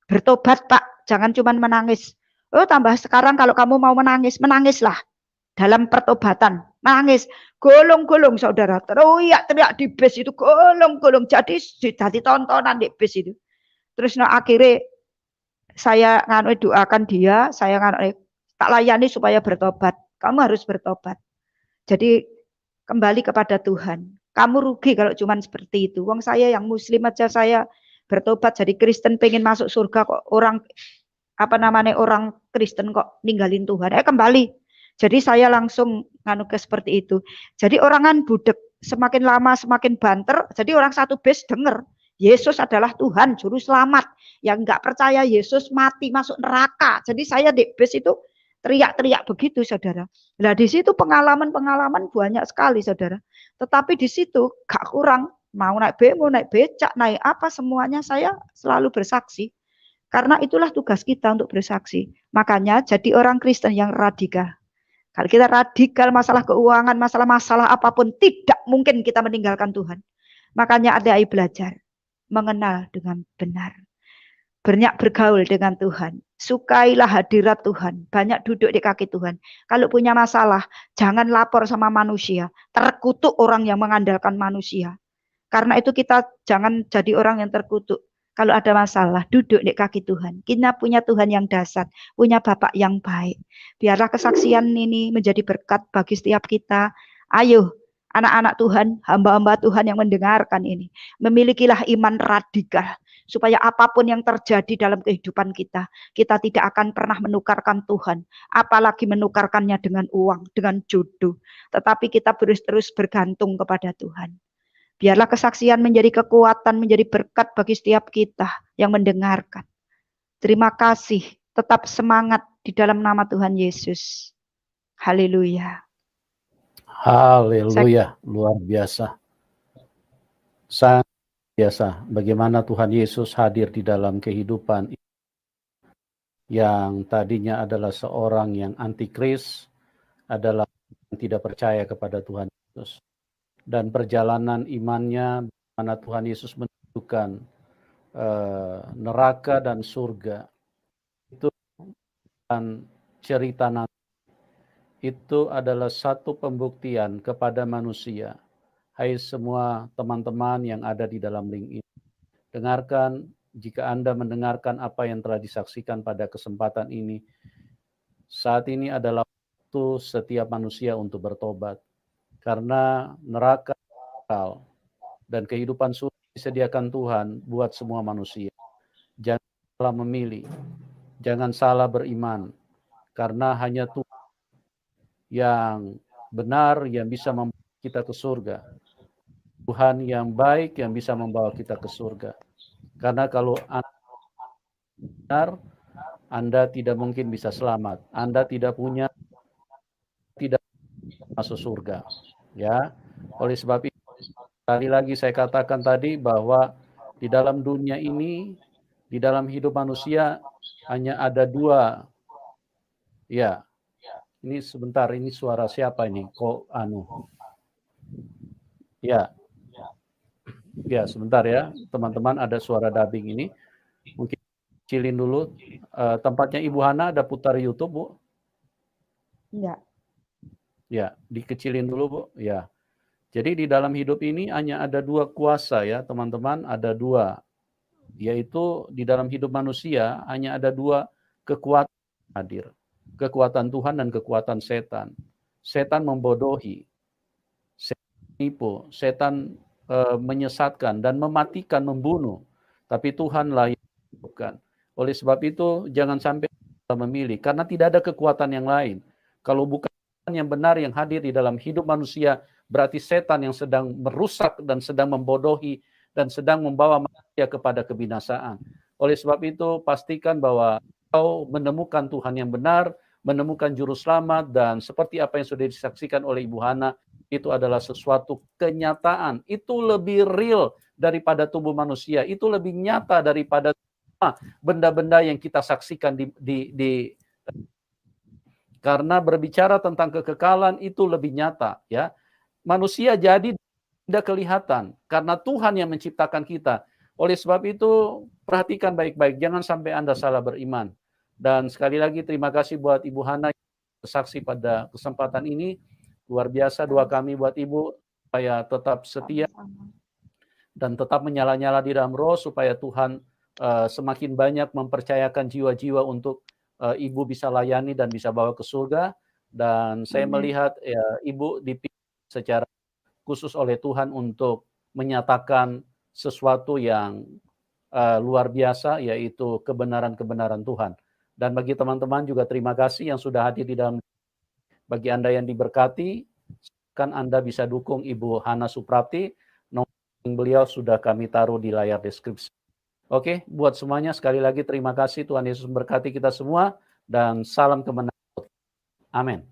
Bertobat, Pak. Jangan cuma menangis. Tambah sekarang kalau kamu mau menangis, menangislah. Dalam pertobatan. Menangis. Golong-golong, saudara. Teriak-teriak di bis itu. Golong-golong. Jadi tontonan di bis itu. Terus akhirnya saya doakan dia, saya tak layani supaya bertobat. Kamu harus bertobat. Jadi kembali kepada Tuhan. Kamu rugi kalau cuma seperti itu. Wong saya yang muslim aja saya bertobat jadi Kristen, pengen masuk surga kok orang orang Kristen kok ninggalin Tuhan. Kembali. Jadi saya langsung ke seperti itu. Jadi orang kan budek, semakin lama semakin banter. Jadi orang satu bus denger Yesus adalah Tuhan, juru selamat. Yang nggak percaya Yesus mati masuk neraka. Jadi saya di bus itu teriak-teriak begitu, saudara. Nah di situ pengalaman-pengalaman banyak sekali, saudara. Tetapi di situ gak kurang, mau naik bemo, naik becak, naik apa semuanya saya selalu bersaksi. Karena itulah tugas kita untuk bersaksi. Makanya jadi orang Kristen yang radikal. Kalau kita radikal masalah keuangan, masalah-masalah apapun, tidak mungkin kita meninggalkan Tuhan. Makanya ada belajar mengenal dengan benar. Banyak bergaul dengan Tuhan. Sukailah hadirat Tuhan. Banyak duduk di kaki Tuhan. Kalau punya masalah, jangan lapor sama manusia. Terkutuk orang yang mengandalkan manusia. Karena itu kita jangan jadi orang yang terkutuk. Kalau ada masalah, duduk di kaki Tuhan. Kita punya Tuhan yang dahsyat, punya Bapak yang baik. Biarlah kesaksian ini menjadi berkat bagi setiap kita. Ayo, anak-anak Tuhan, hamba-hamba Tuhan yang mendengarkan ini. Memilikilah iman radikal. Supaya apapun yang terjadi dalam kehidupan kita, kita tidak akan pernah menukarkan Tuhan. Apalagi menukarkannya dengan uang, dengan jodoh. Tetapi kita terus bergantung kepada Tuhan. Biarlah kesaksian menjadi kekuatan, menjadi berkat bagi setiap kita yang mendengarkan. Terima kasih, tetap semangat di dalam nama Tuhan Yesus. Haleluya. Haleluya, luar biasa. Sangat biasa bagaimana Tuhan Yesus hadir di dalam kehidupan yang tadinya adalah seorang yang antikris, adalah yang tidak percaya kepada Tuhan Yesus. Dan perjalanan imannya, mana Tuhan Yesus menunjukkan neraka dan surga, itu dan cerita nanti, itu adalah satu pembuktian kepada manusia. Hai semua teman-teman yang ada di dalam link ini, dengarkan, jika Anda mendengarkan apa yang telah disaksikan pada kesempatan ini, saat ini adalah waktu setiap manusia untuk bertobat. Karena neraka dan kehidupan surga di disediakan Tuhan buat semua manusia. Jangan salah memilih, jangan salah beriman, karena hanya Tuhan yang benar yang bisa membawa kita ke surga. Tuhan yang baik yang bisa membawa kita ke surga. Karena kalau Anda benar, Anda tidak mungkin bisa selamat. Anda tidak masuk surga. Ya. Oleh sebab itu, sekali lagi saya katakan tadi bahwa di dalam dunia ini, di dalam hidup manusia hanya ada dua. Ya. Ini sebentar, ini suara siapa ini? Kok Ya. Ya, sebentar ya, teman-teman, ada suara dubbing ini. Mungkin kecilin dulu. Tempatnya Ibu Hana ada putar YouTube, Bu? Enggak. Ya, dikecilin dulu, Bu. Ya. Jadi di dalam hidup ini hanya ada dua kuasa ya, teman-teman, ada dua. Yaitu di dalam hidup manusia hanya ada dua kekuatan hadir. Kekuatan Tuhan dan kekuatan setan. Setan membodohi. Setan menipu. Setan menyesatkan dan mematikan, membunuh. Tapi Tuhanlah yang menghidupkan. Oleh sebab itu jangan sampai kita memilih, karena tidak ada kekuatan yang lain. Kalau bukan yang benar yang hadir di dalam hidup manusia, berarti setan yang sedang merusak dan sedang membodohi dan sedang membawa manusia kepada kebinasaan. Oleh sebab itu pastikan bahwa kau menemukan Tuhan yang benar, menemukan juru selamat, dan seperti apa yang sudah disaksikan oleh Ibu Hana, itu adalah sesuatu kenyataan. Itu lebih real daripada tubuh manusia. Itu lebih nyata daripada benda-benda yang kita saksikan karena berbicara tentang kekekalan itu lebih nyata, ya. Manusia jadi tidak kelihatan karena Tuhan yang menciptakan kita. Oleh sebab itu perhatikan baik-baik, jangan sampai Anda salah beriman. Dan sekali lagi terima kasih buat Ibu Hana yang bersaksi pada kesempatan ini. Luar biasa doa kami buat Ibu supaya tetap setia dan tetap menyala-nyala di dalam roh, supaya Tuhan semakin banyak mempercayakan jiwa-jiwa untuk Ibu bisa layani dan bisa bawa ke surga. Dan saya melihat ya, Ibu dipilih secara khusus oleh Tuhan untuk menyatakan sesuatu yang luar biasa, yaitu kebenaran-kebenaran Tuhan. Dan bagi teman-teman juga terima kasih yang sudah hadir di dalam. Bagi Anda yang diberkati, kan Anda bisa dukung Ibu Hana Suprapti. Nomor beliau sudah kami taruh di layar deskripsi. Oke, buat semuanya sekali lagi terima kasih. Tuhan Yesus memberkati kita semua dan salam kemenangan. Amin.